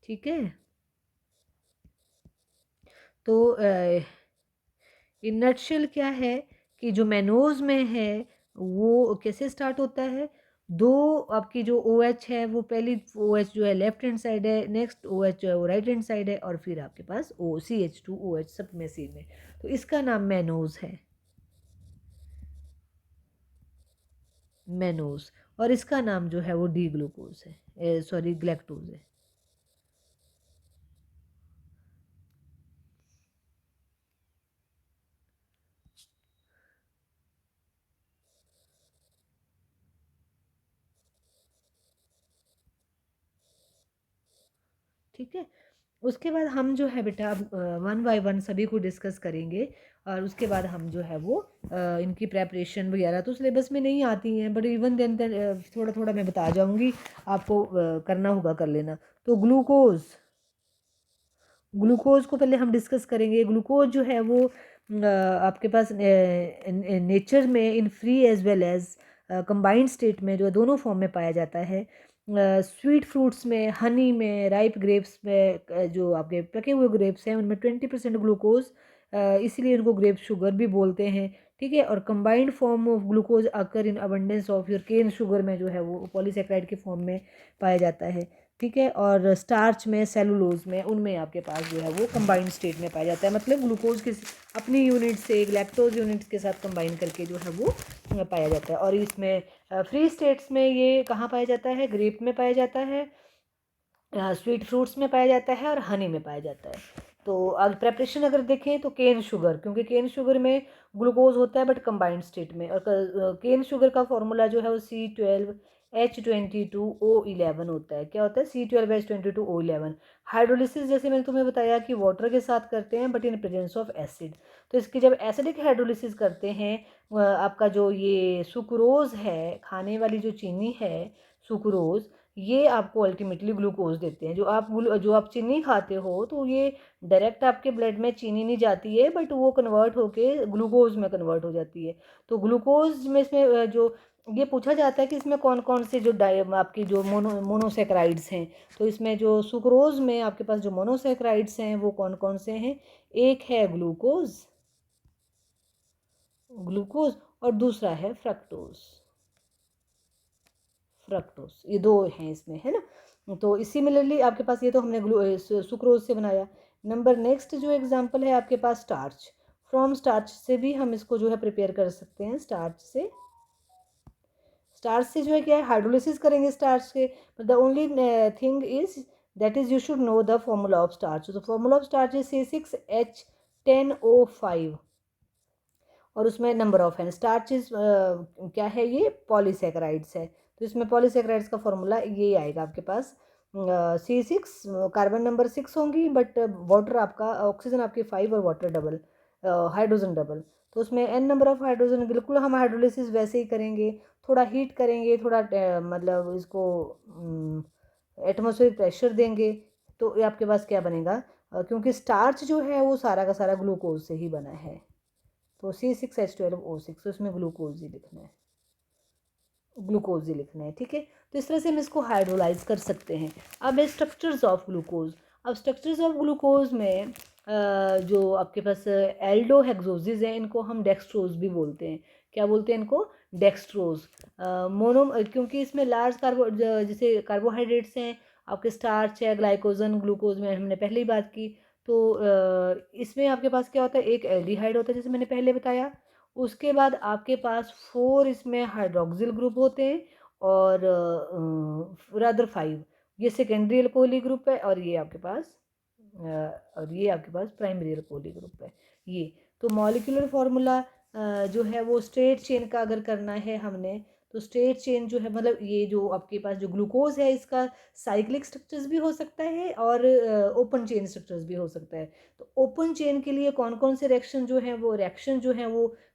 ठीक है। तो इन नटशेल क्या है कि जो मैनोज में है वो कैसे स्टार्ट होता है, दो आपकी जो OH है वो पहली OH जो है लेफ्ट हैंड साइड है, नेक्स्ट OH जो है वो राइट हैंड साइड है, और फिर आपके पास CH2OH सब में सेम है, तो इसका नाम मैनोज है, मैनोज। और इसका नाम जो है वो डी ग्लूकोज है, सॉरी ग्लैक्टोज है। ठीक है, उसके बाद हम जो है बेटा वन बाय वन सभी को डिस्कस करेंगे, और उसके बाद हम जो है वो इनकी प्रेपरेशन वगैरह तो सिलेबस में नहीं आती हैं, बट इवन देन थोड़ा थोड़ा मैं बता जाऊंगी, आपको करना होगा कर लेना। तो ग्लूकोज, ग्लूकोज को पहले हम डिस्कस करेंगे। ग्लूकोज जो है वो आपके पास नेचर में in free as well as combined state में जो दोनों फॉर्म में पाया जाता है। स्वीट फ्रूट्स में, हनी में, राइप ग्रेप्स में, जो आपके पके हुए ग्रेप्स हैं उनमें 20% ग्लूकोज, इसीलिए इनको ग्रेप शुगर भी बोलते हैं। ठीक है, और combined form of glucose occur in abundance of your cane sugar में जो है वो पॉलीसेक्राइड के फॉर्म में पाया जाता है। ठीक है, और स्टार्च में, सेलुलोज में, उनमें आपके पास जो है वो कंबाइंड स्टेट में पाया जाता है, मतलब ग्लूकोज के अपनी यूनिट से लैक्टोज यूनिट्स के साथ कंबाइन करके जो है वो पाया जाता है। और इसमें फ्री स्टेट्स में ये कहाँ पाया जाता है, ग्रेप में पाया जाता है, स्वीट फ्रूट्स में पाया जाता है, और हनी में पाया जाता है। तो अगर प्रेपरेशन अगर देखें तो केन शुगर, क्योंकि केन शुगर में ग्लूकोज होता है बट कंबाइंड स्टेट में, और केन शुगर का फॉर्मूला जो है वो C12 H22O11 होता है। क्या होता है? C12H22O11। हाइड्रोलिसिस जैसे मैंने तुम्हें बताया कि वाटर के साथ करते हैं but in presence of acid. तो इसकी जब एसिडिक हाइड्रोलिसिस करते हैं, आपका जो ये सुक्रोज है, खाने वाली जो चीनी है सुक्रोज, ये आपको अल्टीमेटली ग्लूकोज देते हैं। जो आप चीनी खाते हो तो ये डायरेक्ट आपके ब्लड में चीनी नहीं जाती है, बट वो कन्वर्ट होके ग्लूकोज में कन्वर्ट हो जाती है। तो ग्लूकोज में इसमें जो ये पूछा जाता है कि इसमें कौन कौन से जो आपकी जो मोनोसेक्राइड्स हैं, तो इसमें जो सुक्रोज में आपके पास जो मोनोसेक्राइड्स हैं वो कौन कौन से हैं? एक है ग्लूकोज, ग्लूकोज, और दूसरा है फ्रक्टोज। फ्रक्टोज, ये दो हैं इसमें, है ना। तो सिमिलरली आपके पास ये तो हमने सुक्रोज से बनाया। नंबर नेक्स्ट जो एग्जांपल है आपके पास स्टार्च। फ्रॉम स्टार्च से भी हम इसको जो है प्रिपेयर कर सकते हैं। स्टार्च से जो है क्या है, हाइड्रोलिसिस करेंगे स्टार्च के। But the only thing is that is you should know the formula of starch. The formula of starch is C6H10O5, और उसमें नंबर ऑफ है। स्टार्च इज क्या है, ये पॉलीसेकेराइड्स है। तो इसमें पॉलीसेकेराइड्स का फॉर्मूला ये आएगा आपके पास C6, कार्बन नंबर 6 होंगी, बट वाटर आपका, ऑक्सीजन आपकी 5 और वाटर डबल, हाइड्रोजन डबल। तो उसमें n नंबर ऑफ हाइड्रोजन। बिल्कुल हम हाइड्रोलिसिस वैसे ही करेंगे, थोड़ा हीट करेंगे, थोड़ा मतलब इसको एटमॉस्फेरिक प्रेशर देंगे, तो ये आपके पास क्या बनेगा, क्योंकि स्टार्च जो है वो सारा का सारा ग्लूकोज से ही बना है। तो C6H12O6, तो इसमें ग्लूकोज ही लिखना है, ग्लूकोज ही लिखना है, ठीक है। तो इस तरह से हम इसको हाइड्रोलाइज कर सकते हैं। अब है स्ट्रक्चर्स ऑफ ग्लूकोज। अब स्ट्रक्चर्स ऑफ ग्लूकोज में जो आपके पास एल्डो हेक्सोजिस हैं, इनको हम डेक्सट्रोज भी बोलते हैं। क्या बोलते हैं इनको? डेक्सट्रोज। मोनो, क्योंकि इसमें लार्ज जैसे कार्बोहाइड्रेट्स हैं, आपके स्टार्च है, ग्लाइकोजन, ग्लूकोज में हमने पहले ही बात की। तो इसमें आपके पास क्या होता है, एक एल्डिहाइड होता है जैसे मैंने पहले बताया। उसके बाद आपके पास 4 इसमें हाइड्रोक्सिल ग्रुप होते हैं, और रादर 5 ये सेकेंडरी अल्कोहली ग्रुप है, और ये आपके पास प्राइमरी अल्कोहली ग्रुप है ये। तो मॉलिक्यूलर फार्मूला जो है वो स्ट्रेट चेन का अगर करना है हमने, तो स्ट्रेट चेन जो है, मतलब ये जो आपके पास जो ग्लूकोज है इसका साइक्लिक स्ट्रक्चर्स भी हो सकता है और ओपन चेन स्ट्रक्चर्स भी हो सकता है। तो ओपन चेन के लिए कौन कौन से रिएक्शन जो है वो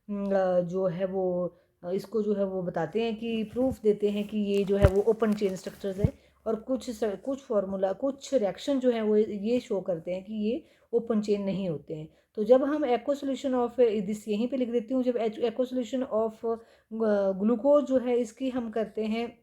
जो है वो इसको जो है वो बताते हैं कि प्रूफ देते हैं कि ये जो है वो ओपन चेन स्ट्रक्चर्स है। और कुछ फार्मूला, कुछ रिएक्शन जो है वो ये शो करते हैं कि ये ओपन चेन नहीं होते हैं। तो जब हम एक्वा सोल्यूशन ऑफ दिस, यहीं पे लिख देती हूँ, जब एक्वा सोल्यूशन ऑफ ग्लूकोज जो है इसकी हम करते हैं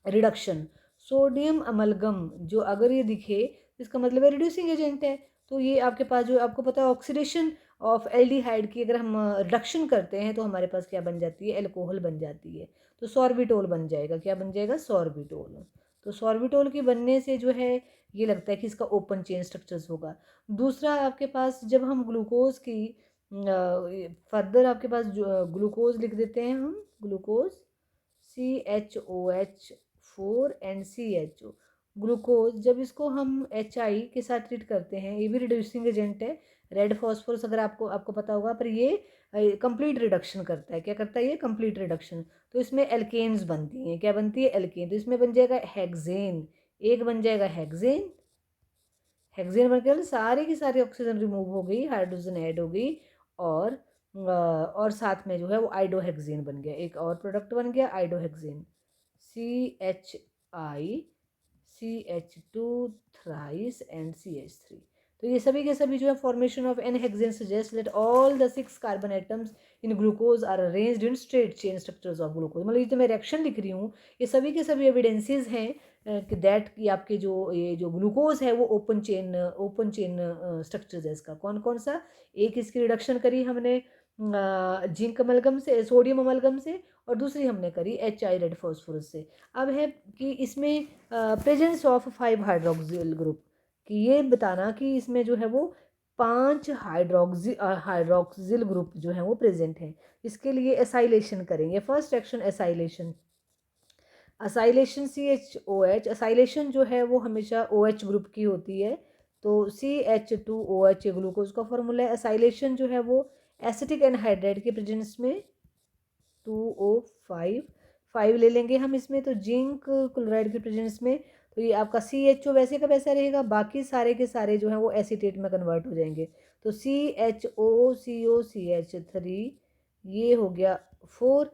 रिडक्शन, सोडियम अमलगम, जो अगर ये दिखे इसका मतलब है रिड्यूसिंग एजेंट है। तो ये आपके पास जो आपको पता है ऑक्सीडेशन ऑफ एल्डिहाइड की अगर हम रिडक्शन करते हैं तो हमारे पास क्या बन जाती है, एल्कोहल बन जाती है। तो सॉर्बिटोल बन जाएगा। क्या बन जाएगा? सॉर्बिटोल। तो सॉर्बिटोल के बनने से जो है ये लगता है कि इसका ओपन चेन स्ट्रक्चर्स होगा। दूसरा आपके पास जब हम ग्लूकोज की फर्दर आपके पास ग्लूकोज लिख देते हैं हम, ग्लूकोज CHOH4 NCHO, ग्लूकोज, जब इसको हम HI के साथ ट्रीट करते हैं, ये भी रिड्यूसिंग एजेंट है। रेड फॉस्फोरस अगर आपको पता होगा, पर ये कंप्लीट रिडक्शन करता है। क्या करता है ये? Complete reduction. तो इसमें एल्केन्स बनती हैं। क्या बनती है? एल्केन। तो इसमें बन जाएगा हेक्सेन, एक बन जाएगा हेक्सेन। हेक्सेन बनकर सारी की सारी ऑक्सीजन रिमूव हो गई, हाइड्रोजन ऐड हो गई, और साथ में जो है वो आइडोहेक्सेन बन गया, एक और प्रोडक्ट बन गया आइडोहेक्सेन। CHI, CH2 thrice and CH3। तो ये सभी के सभी जो है formation of n hexane suggest that all the 6 carbon atoms in glucose are arranged in straight chain structures of glucose. मतलब ये जो मैं रिएक्शन लिख रही हूँ, ये सभी के सभी एविडेंसेस हैं कि दैट कि आपके ये जो ग्लूकोज है वो ओपन चेन स्ट्रक्चर्स है इसका। कौन कौन सा? एक इसकी रिडक्शन करी हमने जिंक अमलगम से, सोडियम अमलगम से, और दूसरी हमने करी HI, रेड फॉस्फोरस से। अब है कि इसमें प्रेजेंस ऑफ 5 हाइड्रोक्सिल ग्रुप, कि ये बताना कि इसमें जो है वो 5 हाइड्रोक्सिल ग्रुप जो है वो प्रेजेंट हैं। इसके लिए एसाइलेशन करेंगे। First reaction acylation. Acylation CHOH, acylation जो है वो हमेशा OH ग्रुप की होती है। तो CH2OH ग्लूकोज का फॉर्मूला है। असाइलेशन जो है वो एसिटिक एनहाइड्राइड के प्रेजेंस में 2O5 5 ले लेंगे हम इसमें, तो जिंक क्लोराइड के प्रेजेंस में तो ये आपका CHO वैसे का वैसा रहेगा, बाकी सारे के सारे जो हैं वो एसीटेट में कन्वर्ट हो जाएंगे। तो CHOCOCH3 ये हो गया 4,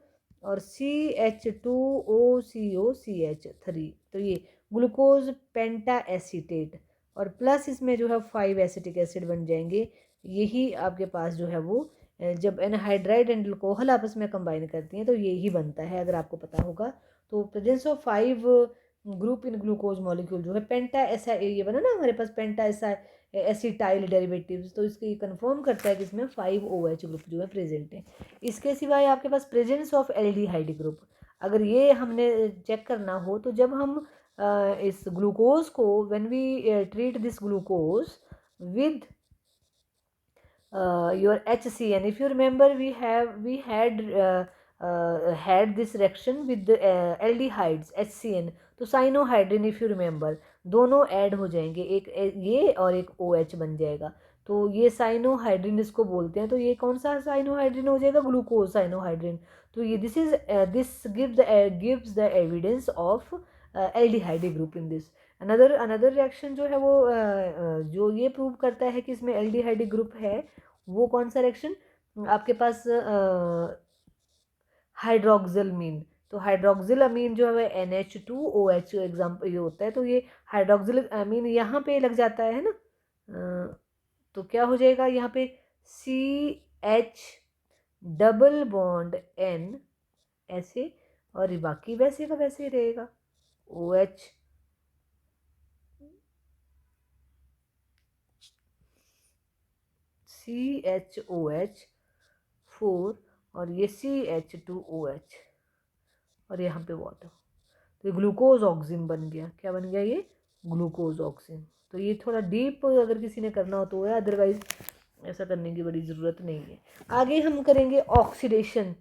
और CH2OCOCH3, तो ये ग्लूकोज पेंटा एसीटेट, और प्लस इसमें जो है 5 एसिटिक एसिड बन जाएंगे। यही आपके पास जो है वो जब एनहाइड्राइड एंड अल्कोहल आपस में कंबाइन करती हैं तो यही बनता है, अगर आपको पता होगा। तो presence of 5 group in glucose molecule जो है पेंटा ऐसा, ये बना ना हमारे पास पेंटा ऐसा एसिटाइल डेरिवेटिव्स, तो इसके कंफर्म करता है कि इसमें 5 OH ग्रुप जो है प्रेजेंट है। इसके सिवाय आपके पास प्रेजेंस ऑफ एल्डिहाइड ग्रुप, अगर ये हमने चेक करना हो तो जब हम इस ग्लूकोज को when we treat this glucose with your HCN, if you remember we had this reaction with the aldehydes HCN, तो साइनोहाइड्रिन इफ यू रिमेंबर दोनों ऐड हो जाएंगे, एक ये और एक OH बन जाएगा, तो ये साइनोहाइड्रिन इसको बोलते हैं। तो ये कौन सा साइनोहाइड्रिन हो जाएगा? Glucose cyanohydrin. तो ये this gives the evidence of aldehyde group in this. Another reaction जो है वो जो ये प्रूव करता है कि इसमें एल्डिहाइड ग्रुप है, वो कौन सा रिएक्शन आपके पास हाइड्रोक्सिलमीन। तो हाइड्रोक्सिल अमीन जो है NH2OH एग्जाम्पल ये होता है, तो ये हाइड्रोक्सिल अमीन यहाँ पे लग जाता है ना, तो क्या हो जाएगा यहाँ पे CH डबल बॉन्ड N ऐसे, और बाकी वैसे का वैसे ही रहेगा OH CHOH4 और ये CH2OH और यहाँ पे वाटर, तो ये ग्लूकोज ऑक्सिन बन गया। क्या बन गया? ये ग्लूकोज ऑक्सिन। तो ये थोड़ा डीप अगर किसी ने करना हो तो है, अदरवाइज ऐसा करने की बड़ी ज़रूरत नहीं है। आगे हम करेंगे ऑक्सीडेशन,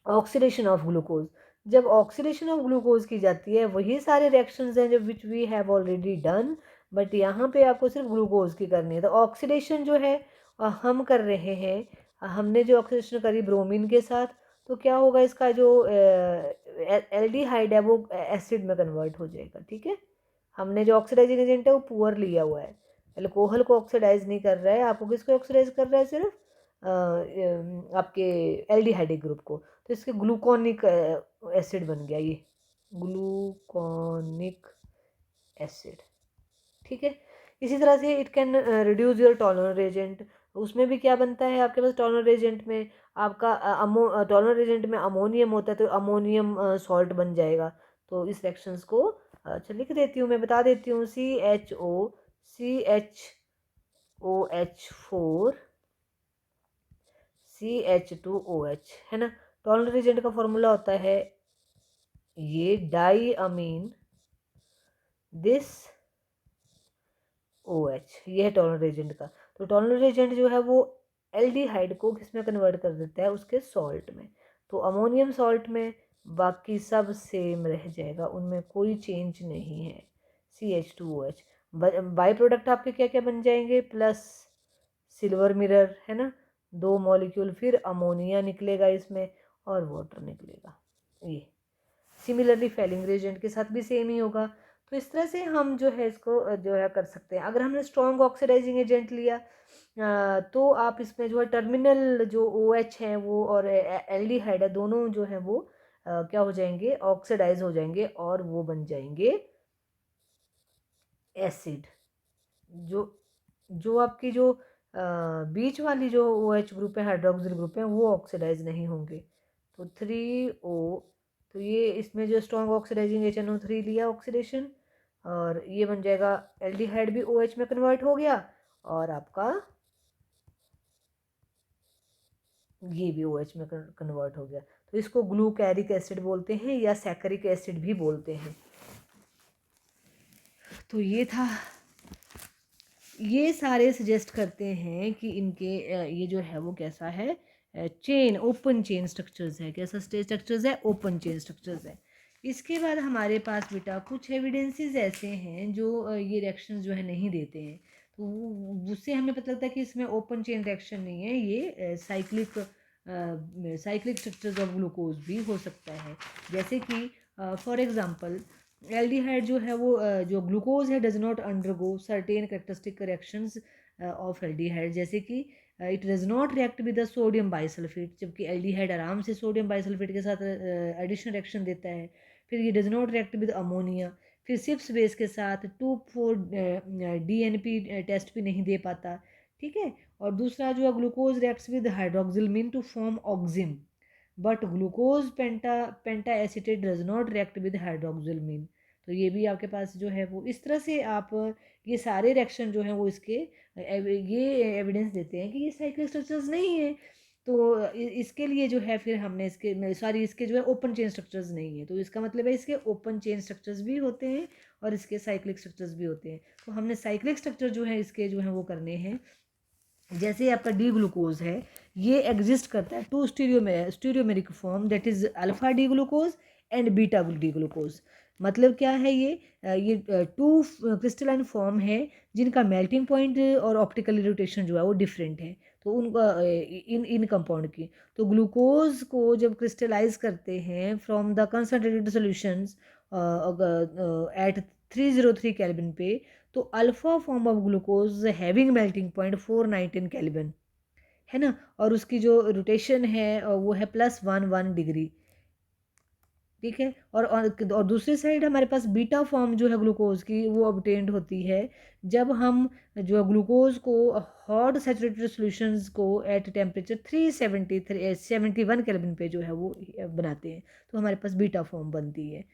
ऑक्सीडेशन ऑफ ग्लूकोज। जब ऑक्सीडेशन ऑफ ग्लूकोज की जाती है वही सारे रिएक्शंस हैं जो which we have already done, but यहाँ पे आपको सिर्फ ग्लूकोज की करनी है। तो ऑक्सीडेशन जो है हम कर रहे हैं, हमने जो ऑक्सीडेशन करी ब्रोमीन के साथ, तो क्या होगा? इसका जो एल्डिहाइड है वो एसिड में कन्वर्ट हो जाएगा। ठीक है, हमने जो ऑक्सीडाइजिंग एजेंट है वो पुअर लिया हुआ है, अल्कोहल को ऑक्सीडाइज नहीं कर रहा है, आपको किसको ऑक्सीडाइज कर रहा है? सिर्फ आपके एल्डिहाइड ग्रुप को। तो इसके ग्लूकोनिक एसिड बन गया, ये ग्लूकोनिक एसिड। ठीक है, इसी तरह से it can reduce your tolerance agent. उसमें भी क्या बनता है आपके पास? टॉलरेंस एजेंट में आपका टॉलरेंस एजेंट में अमोनियम होता है, तो अमोनियम सॉल्ट बन जाएगा। तो इस रिएक्शंस को अच्छा लिख देती हूँ, मैं बता देती हूँ। CHOCH4 CH2OH है ना। टॉलरेंस एजेंट का फॉर्मूला होता है ये डाई अमीन दिस OH, ये है टॉलरेंस एजेंट का। तो टॉलरेंस एजेंट जो है वो एल्डिहाइड को किस में कन्वर्ट कर देता है? उसके सॉल्ट में। तो अमोनियम सॉल्ट में बाकी सब सेम रह जाएगा, उनमें कोई चेंज नहीं है। CH2OH बाई प्रोडक्ट आपके क्या क्या बन जाएंगे? प्लस सिल्वर मिरर है ना, 2 मॉलिक्यूल, फिर अमोनिया निकलेगा इसमें और वाटर निकलेगा। ये सिमिलरली फेलिंग रिएजेंट के साथ भी सेम ही होगा। तो इस तरह से हम जो है इसको जो है कर सकते हैं। अगर हमने स्ट्रॉन्ग ऑक्सीडाइजिंग एजेंट लिया तो आप इसमें जो है टर्मिनल जो OH है वो और एल्डिहाइड है, दोनों जो है वो क्या हो जाएंगे? ऑक्सीडाइज हो जाएंगे और वो बन जाएंगे एसिड। जो जो आपकी जो बीच वाली जो OH ग्रुप है, हाइड्रोक्सिल ग्रुप है, वो ऑक्सीडाइज नहीं होंगे। तो 3O, तो ये इसमें जो स्ट्रॉन्ग ऑक्सीडाइजिंग HNO3 लिया ऑक्सीडेशन, और ये बन जाएगा एल्डिहाइड भी OH में कन्वर्ट हो गया, और आपका ये भी OH में कन्वर्ट हो गया। तो इसको ग्लूकैरिक एसिड बोलते हैं या सैकरिक एसिड भी बोलते हैं। तो ये था, ये सारे सजेस्ट करते हैं कि इनके ये जो है वो कैसा है? चेन, ओपन चेन स्ट्रक्चर्स है। कैसा स्ट्रक्चर्स है? ओपन चेन स्ट्रक्चर्स है। इसके बाद हमारे पास बेटा कुछ एविडेंसेस ऐसे हैं जो ये रिएक्शंस जो है नहीं देते हैं, तो उससे हमें पता लगता है कि इसमें ओपन चेन रिएक्शन नहीं है, ये cyclic cyclic structures of glucose भी हो सकता है। जैसे कि फॉर एग्जांपल एल्डिहाइड जो है वो जो ग्लूकोज है does not undergo certain characteristic reactions of aldehyde, जैसे कि it does not react with the sodium bisulphate, जबकि एल्डिहाइड आराम से सोडियम बाइसल्फेट के साथ एडिशन रिएक्शन देता है। फिर ये does not react with ammonia, फिर सिप्स बेस के साथ 2,4 DNP टेस्ट भी नहीं दे पाता, ठीक है। और दूसरा जो है glucose reacts with hydroxylamine to form oxime, but glucose pentaacetate does not react with hydroxylamine. तो ये भी आपके पास जो है वो इस तरह से आप ये सारे रिएक्शन जो हैं वो इसके ये एविडेंस देते हैं कि ये साइक्लिक स्ट्रक्चर्स नहीं है। तो इसके लिए जो है फिर हमने इसके सॉरी इसके जो है ओपन चेन स्ट्रक्चर्स नहीं है, तो इसका मतलब है इसके ओपन चेन स्ट्रक्चर्स भी होते हैं और इसके साइक्लिक स्ट्रक्चर्स भी होते हैं। तो हमने साइक्लिक स्ट्रक्चर जो है इसके जो है वो करने हैं। जैसे आपका डी ग्लूकोज है, ये एग्जिस्ट करता है two stereomeric form, that is alpha D glucose and beta D glucose. मतलब क्या है ये टू क्रिस्टलाइन फॉर्म है जिनका मेल्टिंग पॉइंट और ऑप्टिकल रोटेशन जो है वो डिफरेंट है। तो उनका इन कंपाउंड की, तो ग्लूकोज को जब क्रिस्टलाइज करते हैं from the concentrated solutions at 303 kelvin पे, तो alpha form of glucose having melting point 419 kelvin है ना, और उसकी जो रोटेशन है वो है +1 डिग्री, ठीक है। और दूसरी साइड हमारे पास बीटा फॉर्म जो है ग्लूकोज की वो ऑब्टेन्ड होती है जब हम जो ग्लूकोज को हॉट सैचुरेटेड सॉल्यूशंस को एट टेम्परेचर 371 केल्विन पे जो है वो बनाते हैं, तो हमारे पास बीटा फॉर्म बनती है।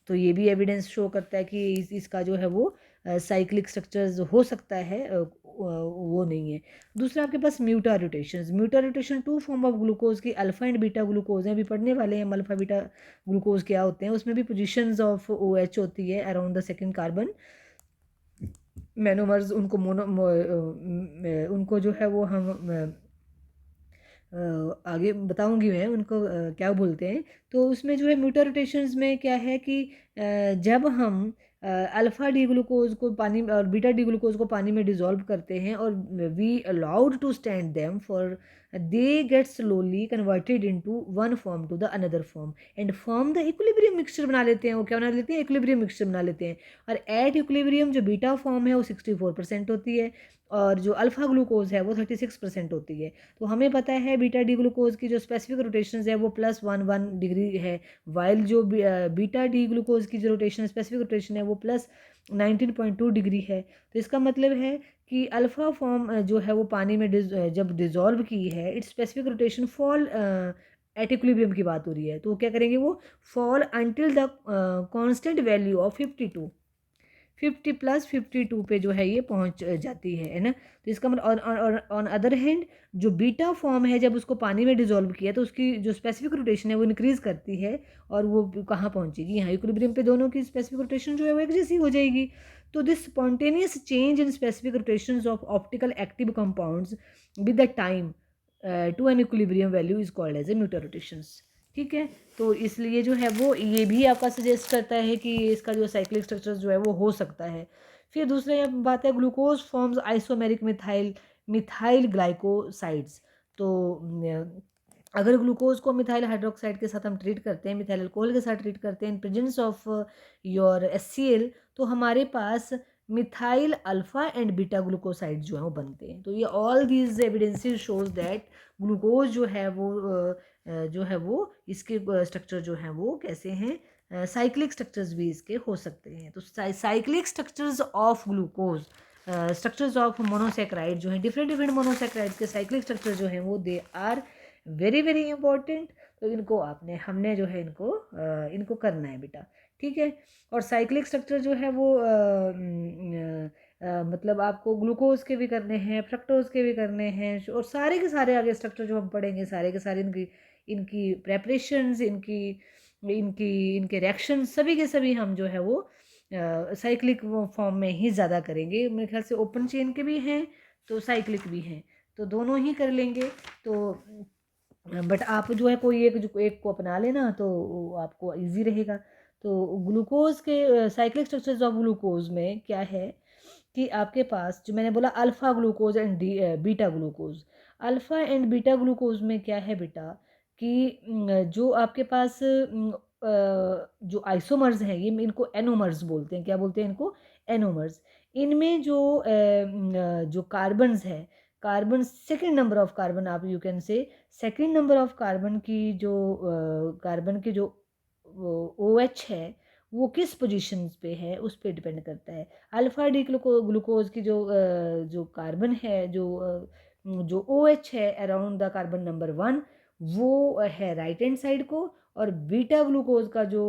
तो ये भी एविडेंस शो करता है कि इसका जो है वो साइक्लिक स्ट्रक्चर्स हो सकता है, वो नहीं है। दूसरा आपके पास mutarotation two form of glucose की अल्फा एंड बीटा ग्लूकोज हैं, अभी पढ़ने वाले हैं हम अल्फा बीटा ग्लूकोज क्या होते हैं। उसमें भी पोजीशंस ऑफ OH होती है अराउंड द सेकंड कार्बन, मेनोमर्स उनको उनको जो है वो हम आगे बताऊंगी मैं उनको क्या बोलते हैं। तो उसमें जो है म्यूटा रोटेशंस में क्या है कि जब हम अल्फ़ा डी ग्लूकोज को पानी और बीटा डी ग्लूकोज को पानी में डिज़ोल्व करते हैं और we allowed to stand them for they get slowly converted into one form to the another form and form the equilibrium mixture बना लेते हैं। वो क्या बना लेते हैं? इक्विलिब्रियम मिक्सचर बना लेते हैं। और एट इक्विलिब्रियम जो बीटा फॉर्म है वो 64% होती है और जो अल्फ़ा ग्लूकोज है वो 36% होती है। तो हमें पता है बीटा डी ग्लूकोज की जो स्पेसिफिक रोटेशन है वो +1 डिग्री है, वाइल जो बीटा डी ग्लूकोज की जो रोटेशन स्पेसिफिक रोटेशन है वो +19.2 डिग्री है। तो इसका मतलब है कि अल्फ़ा फॉर्म जो है वो पानी में जब डिज़ोल्व की है it's specific rotation fall at equilibrium की बात हो रही है, तो वो क्या करेंगे? वो fall until the constant value of 52 50 + 52 पे जो है ये पहुंच जाती है ना। तो इसका मतलब ऑन अदर हैंड जो बीटा फॉर्म है जब उसको पानी में डिजोल्व किया तो उसकी जो स्पेसिफिक रोटेशन है वो इंक्रीज करती है और वो कहाँ पहुंचेगी? यहाँ इक्विलिब्रियम पे दोनों की स्पेसिफिक रोटेशन जो है वो एक जैसी हो जाएगी। तो this spontaneous change in specific rotations of optical active compounds with the time to an equilibrium value is called as a mutarotations, ठीक है। तो इसलिए जो है वो ये भी आपका सजेस्ट करता है कि इसका जो साइक्लिक स्ट्रक्चर जो है वो हो सकता है। फिर दूसरा बात है glucose forms isomeric methyl glycosides. तो अगर ग्लूकोज को मिथाइल हाइड्रोक्साइड के साथ हम ट्रीट करते हैं, मिथाइल अल्कोहल के साथ ट्रीट करते हैं in presence of your HCl, तो हमारे पास methyl alpha and beta glucoside जो है वो बनते हैं। तो ये all these evidences shows that glucose जो है वो इसके स्ट्रक्चर जो हैं वो कैसे हैं, साइक्लिक स्ट्रक्चर्स भी इसके हो सकते हैं। तो cyclic structures of glucose, structures of monosaccharide जो हैं, डिफरेंट मोनोसेक्राइड के साइक्लिक स्ट्रक्चर जो हैं वो they are very very important. तो इनको हमने जो है इनको करना है बेटा, ठीक है। और साइक्लिक स्ट्रक्चर जो है वो मतलब आपको ग्लूकोज के भी करने हैं, फ्रक्टोज के भी करने हैं, और सारे के सारे आगे स्ट्रक्चर जो हम पढ़ेंगे सारे के सारे इनकी प्रेपरेशंस, इनके रिएक्शन सभी के सभी हम जो है वो साइक्लिक फॉर्म में ही ज़्यादा करेंगे। मेरे ख्याल से ओपन चेन के भी हैं तो साइक्लिक भी हैं, तो दोनों ही कर लेंगे। तो बट आप जो है कोई एक को अपना लेना तो आपको इजी रहेगा। तो ग्लूकोज के साइक्लिक स्ट्रक्चर्स ऑफ ग्लूकोज में क्या है कि आपके पास जो मैंने बोला alpha glucose and beta glucose. Alpha and beta glucose में क्या है बेटा कि जो आपके पास जो आइसोमर्स हैं, ये इनको एनोमर्स बोलते हैं। क्या बोलते हैं इनको? एनोमर्स। इनमें जो कार्बन्स है, carbon second number of carbon, आप you can say second number of carbon की जो कार्बन की जो ओ एच है वो किस पोजीशन पे है उस पर डिपेंड करता है। अल्फ़ा डी ग्लूकोज की जो कार्बन है, जो ओ एच है अराउंड द कार्बन नंबर 1, वो है राइट हैंड साइड को, और बीटा ग्लूकोज का जो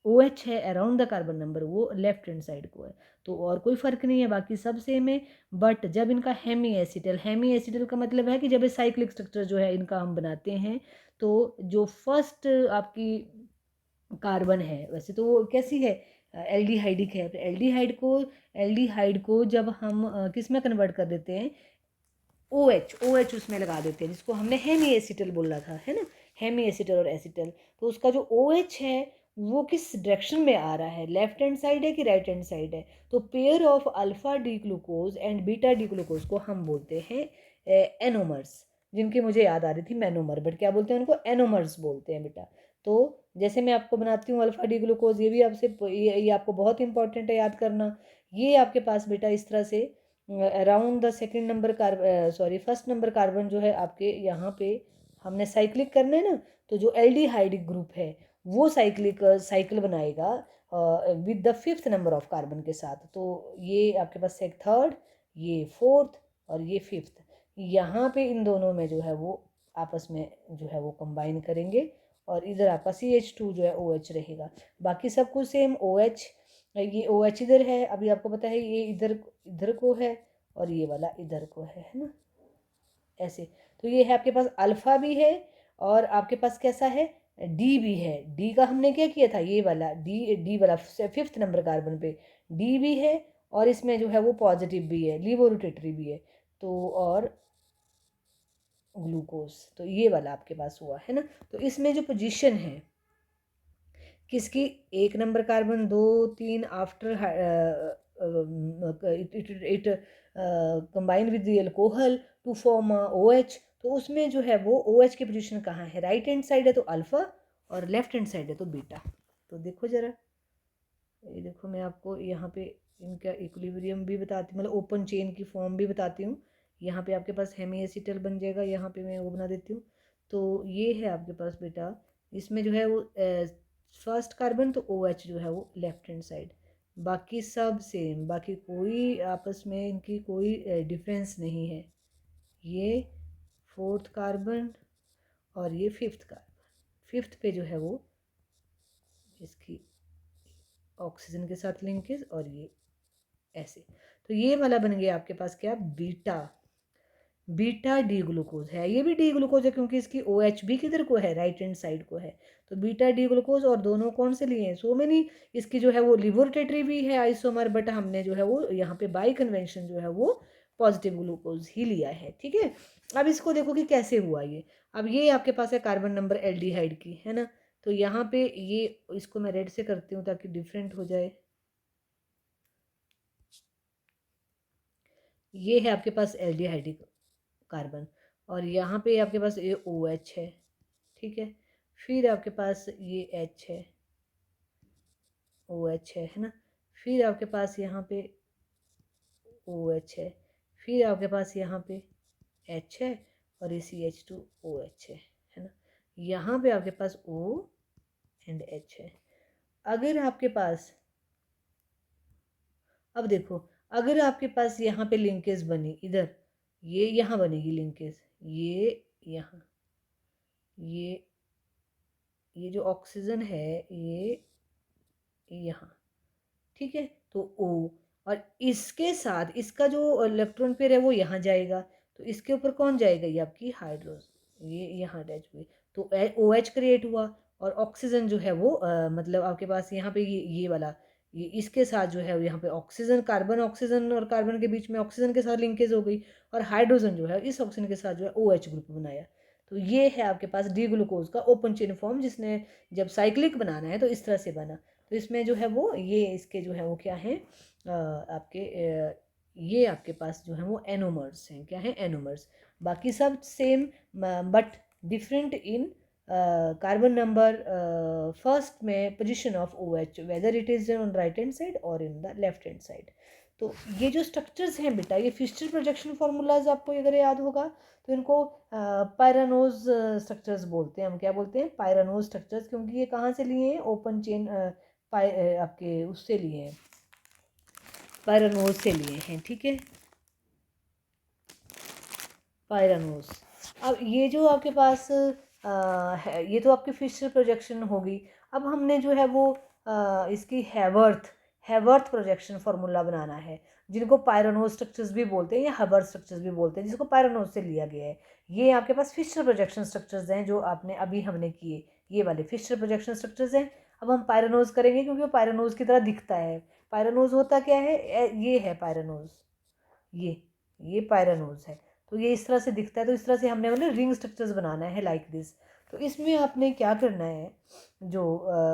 ओ एच है अराउंड द कार्बन नंबर, वो लेफ्ट हैंड साइड को है। तो और कोई फ़र्क नहीं है, बाकी सब सेम है। बट जब इनका हेमी एसिटल का मतलब है कि जब साइक्लिक स्ट्रक्चर जो है इनका हम बनाते हैं, तो जो फर्स्ट आपकी कार्बन है, वैसे तो वो कैसी है, एल्डिहाइडिक है। तो एल्डिहाइड को जब हम किस में कन्वर्ट कर देते हैं, ओ एच उसमें लगा देते हैं, जिसको हमने हेमी एसिटल बोला था, है ना, हेमी एसिटल और एसिटल। तो उसका जो ओ एच है वो किस डायरेक्शन में आ रहा है, लेफ्ट हैंड साइड है कि राइट हैंड साइड है। तो pair of alpha D glucose and beta D glucose को हम बोलते हैं एनोमर्स, जिनकी मुझे याद आ रही थी मैनोमर, बट क्या बोलते हैं उनको? एनोमर्स बोलते हैं बेटा। तो जैसे मैं आपको बनाती हूँ अल्फा डी ग्लूकोज, ये भी ये आपको बहुत इंपॉर्टेंट है याद करना। ये आपके पास बेटा इस तरह से around the second number first number carbon जो है आपके यहाँ पे हमने साइक्लिक करना है ना, तो जो एल्डिहाइडिक ग्रुप है वो साइकिल बनाएगा with the fifth number of carbon के साथ। तो ये आपके पास थर्ड, ये फोर्थ और ये फिफ्थ, यहाँ पे इन दोनों में जो है वो आपस में जो है वो कंबाइन करेंगे, और इधर आपका CH2 जो है OH रहेगा। बाकी सब कुछ सेम, OH, ये OH इधर है, अभी आपको पता है ये इधर इधर को है और ये वाला इधर को है ना, ऐसे। तो ये है आपके पास अल्फ़ा भी है, और आपके पास कैसा है, डी भी है। डी का हमने क्या किया था, ये वाला डी वाला फिफ्थ नंबर कार्बन पे डी भी है, और इसमें जो है वो पॉजिटिव भी है, लिवोरोटेटरी भी है। तो और ग्लूकोज, तो ये वाला आपके पास हुआ है ना। तो इसमें जो पोजीशन है किसकी, एक number carbon, 2, 3 after it combine with the alcohol to form OH। तो उसमें जो है वो OH की पोजीशन कहाँ है, राइट हैंड साइड है तो अल्फ़ा, और लेफ्ट हैंड साइड है तो बीटा। तो देखो ज़रा, ये देखो मैं आपको यहाँ पे इनका इक्विलिब्रियम भी बताती हूँ, मतलब ओपन चेन की फॉर्म भी बताती हूँ। यहाँ पे आपके पास हेमी एसिटल बन जाएगा, यहाँ पे मैं वो बना देती हूँ। तो ये है आपके पास बेटा, इसमें जो है वो फर्स्ट कार्बन तो OH जो है वो लेफ्ट हैंड साइड, बाकी सब सेम, बाकी कोई आपस में इनकी कोई डिफरेंस नहीं है। ये फोर्थ कार्बन और ये फिफ्थ कार्बन, फिफ्थ पे जो है वो इसकी ऑक्सीजन के साथ लिंकेज, और ये ऐसे। तो ये वाला बन गया आपके पास क्या, बीटा डी ग्लूकोज है। ये भी डी ग्लूकोज है क्योंकि इसकी OH भी किधर को है, राइट हैंड साइड को है। तो बीटा डी ग्लूकोज, और दोनों कौन से लिए हैं, सो मेनी। इसकी जो है वो लिबोरेटरी भी है आइसोमर, बट हमने जो है वो यहाँ पे बाई कन्वेंशन जो है वो पॉजिटिव ग्लूकोज ही लिया है, ठीक है। अब इसको देखो कि कैसे हुआ ये। अब ये आपके पास है कार्बन नंबर एल्डिहाइड की, है ना। तो यहाँ पे ये, इसको मैं रेड से करती हूँ ताकि डिफरेंट हो जाए। ये है आपके पास एल्डिहाइडिक कार्बन, और यहाँ पे आपके पास ये OH है, ठीक है। फिर आपके पास ये H है, OH है ना। फिर आपके पास यहाँ पे OH है, फिर आपके पास यहाँ पे H है, और ये CH2OH है ना। यहाँ पे आपके पास O एंड H है। अगर आपके पास, अब देखो, अगर आपके पास यहाँ पे लिंकेज बनी इधर, ये यहाँ बनेगी लिंकेज, ये यहाँ, ये जो ऑक्सीजन है ये यहाँ, ठीक है। तो O, और इसके साथ इसका जो इलेक्ट्रॉन पेयर है वो यहाँ जाएगा, तो इसके ऊपर कौन जाएगा, ये आपकी हाइड्रोजन, ये यहाँ अटैच हुई। तो OH क्रिएट हुआ, और ऑक्सीजन जो है वो मतलब आपके पास यहाँ पे ये वाला, ये इसके साथ जो है यहाँ पे ऑक्सीजन, कार्बन ऑक्सीजन और कार्बन के बीच में ऑक्सीजन के साथ लिंकेज हो गई, और हाइड्रोजन जो है इस ऑक्सीजन के साथ जो है OH ग्रुप बनाया। तो ये है आपके पास डी ग्लूकोज का ओपन चेन फॉर्म, जिसने जब साइक्लिक बनाना है तो इस तरह से बना। तो इसमें जो है वो ये इसके जो है वो क्या है आपके ये आपके पास जो है वो एनोमर्स हैं। क्या है? एनोमर्स। बाकी सब same but different in carbon number first में position of O H, whether it is on right hand side और in the left hand side. तो ये जो स्ट्रक्चर्स हैं बेटा, ये फिस्टर प्रोजेक्शन फार्मूलाज आपको अगर याद होगा तो इनको पायरानोज स्ट्रक्चर्स बोलते हैं। हम क्या बोलते हैं? पायरानोज स्ट्रक्चर्स, क्योंकि ये कहाँ से लिए हैं? ओपन चेन आपके उससे लिए हैं, पायरानोज से लिए हैं। ठीक है, पायरानोज। अब ये जो आपके पास है, ये तो आपकी फिशर प्रोजेक्शन होगी। अब हमने जो है वो इसकी हैवर्थ प्रोजेक्शन फार्मूला बनाना है, जिनको पायरानोज स्ट्रक्चर्स भी बोलते हैं या हैवर्थ स्ट्रक्चर्स भी बोलते हैं, जिसको पायरानोज से लिया गया है। ये आपके पास फिशर प्रोजेक्शन स्ट्रक्चर्स हैं जो आपने अभी हमने किए, ये वाले फिशर प्रोजेक्शन स्ट्रक्चर्स हैं। अब हम पायरानोज करेंगे क्योंकि वो पायरानोज की तरह दिखता है। पायरानोज होता क्या है? ये है पायरानोज, ये पायरानोज है। तो ये इस तरह से दिखता है। तो इस तरह से हमने मतलब रिंग स्ट्रक्चर्स बनाना है लाइक दिस। तो इसमें आपने क्या करना है, जो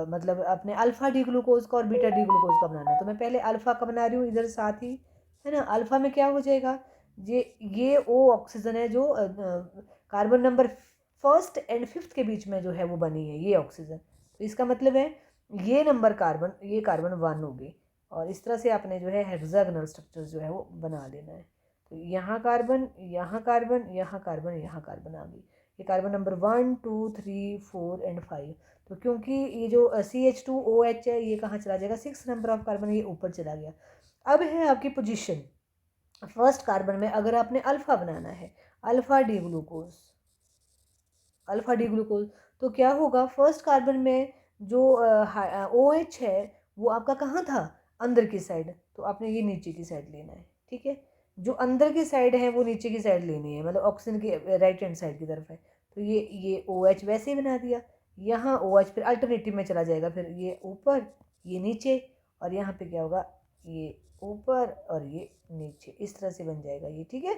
मतलब आपने अल्फ़ा डी ग्लूकोज का और बीटा डी ग्लूकोज का बनाना है। तो मैं पहले अल्फ़ा का बना रही हूँ इधर साथ ही, है ना। अल्फ़ा में क्या हो जाएगा? ये ओ ऑक्सीजन है जो carbon number first and fifth के बीच में जो है वो बनी है, ये ऑक्सीजन। तो इसका मतलब है ये नंबर कार्बन, ये कार्बन 1 होगी। और इस तरह से आपने जो है हेक्सागोनल स्ट्रक्चर जो है वो बना लेना है। तो यहाँ कार्बन, यहाँ कार्बन, यहाँ कार्बन, यहाँ कार्बन आ गई। ये कार्बन नंबर 1 2 3 4 एंड 5। तो क्योंकि ये जो CH2OH है, ये कहाँ चला जाएगा? 6 नंबर ऑफ कार्बन, ये ऊपर चला गया। अब है आपकी पोजीशन फर्स्ट कार्बन में। अगर आपने अल्फ़ा बनाना है, alpha D glucose, alpha D glucose, तो क्या होगा? फर्स्ट कार्बन में जो OH है वो आपका कहाँ था? अंदर की साइड। तो आपने ये नीचे की साइड लेना है। ठीक है, जो अंदर की साइड है वो नीचे की साइड लेनी है, मतलब ऑक्सीजन की राइट हैंड साइड की तरफ है। तो ये OH वैसे ही बना दिया। यहाँ OH फिर अल्टरनेटिव में चला जाएगा, फिर ये ऊपर, ये नीचे, और यहाँ पे क्या होगा? ये ऊपर और ये नीचे, इस तरह से बन जाएगा ये। ठीक है,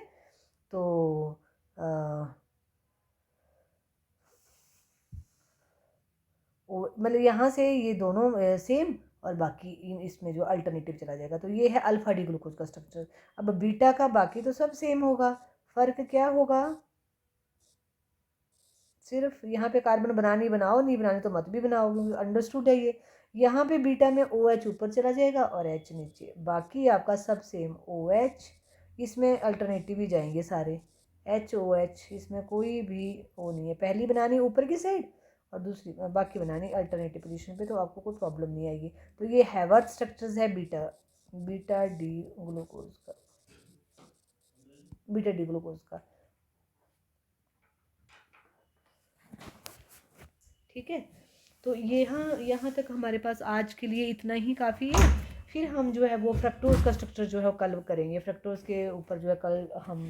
तो मतलब यहाँ से ये दोनों सेम, और बाकी इसमें जो अल्टरनेटिव चला जाएगा। तो ये है अल्फ़ा डी ग्लूकोज का स्ट्रक्चर। अब बीटा का बाकी तो सब सेम होगा, फ़र्क क्या होगा? सिर्फ यहाँ पे कार्बन बनानी बनाओ, नहीं बनानी तो मत भी बनाओ, क्योंकि अंडरस्टूड है ये। यहाँ पे बीटा में OH ऊपर चला जाएगा और H नीचे, बाकी आपका सब सेम। OH, इसमें अल्टरनेटिव ही जाएंगे सारे, HOH, इसमें कोई भी वो नहीं है। पहली बनानी ऊपर की साइड और दूसरी बाकी बनानी अल्टरनेटिव पोजीशन पे, तो आपको कोई प्रॉब्लम नहीं आएगी। तो ये हैवर्थ स्ट्रक्चर्स है बीटा डी ग्लूकोज का, बीटा डी ग्लूकोज का। ठीक है, तो यहाँ तक हमारे पास आज के लिए इतना ही काफ़ी है। फिर हम जो है वो फ्रक्टोज का स्ट्रक्चर जो है वो कल करेंगे। फ्रक्टोज के ऊपर जो है कल हम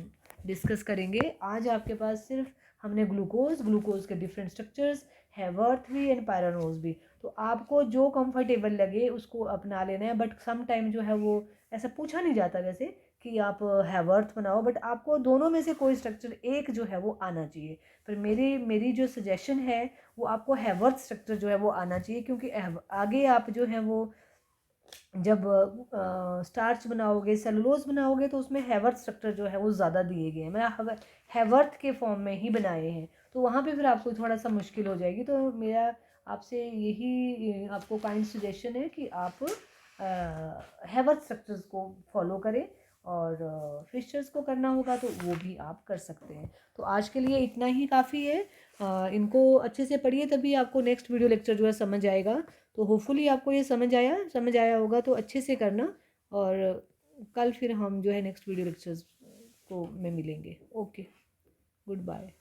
डिस्कस करेंगे। आज आपके पास सिर्फ हमने ग्लूकोज के डिफरेंट स्ट्रक्चर्स, हैवर्थ भी एंड पायरानोज भी। तो आपको जो कंफर्टेबल लगे उसको अपना लेना है, बट सम टाइम जो है वो ऐसा पूछा नहीं जाता वैसे कि आप हैवर्थ बनाओ, बट आपको दोनों में से कोई स्ट्रक्चर एक जो है वो आना चाहिए। पर मेरी जो सजेशन है वो आपको हैवर्थ स्ट्रक्चर जो है वो आना चाहिए, क्योंकि आगे आप जो है वो जब स्टार्च बनाओगे, सेलुलोज बनाओगे, तो उसमें हैवर्थ स्ट्रक्चर जो है वो ज़्यादा दिए गए हैं। मैं हैवर्थ के फॉर्म में ही बनाए हैं, तो वहाँ पे फिर आपको थोड़ा सा मुश्किल हो जाएगी। तो मेरा आपसे यही आपको काइंड सजेशन है कि आप हैवर्थ स्ट्रक्चर्स को फॉलो करें, और फिशर्स को करना होगा तो वो भी आप कर सकते हैं। तो आज के लिए इतना ही काफ़ी है। इनको अच्छे से पढ़िए, तभी आपको नेक्स्ट वीडियो लेक्चर जो है समझ आएगा। तो होपफुली आपको ये समझ आया होगा, तो अच्छे से करना। और कल फिर हम जो है नेक्स्ट वीडियो लेक्चर्स को में मिलेंगे। Okay, good bye.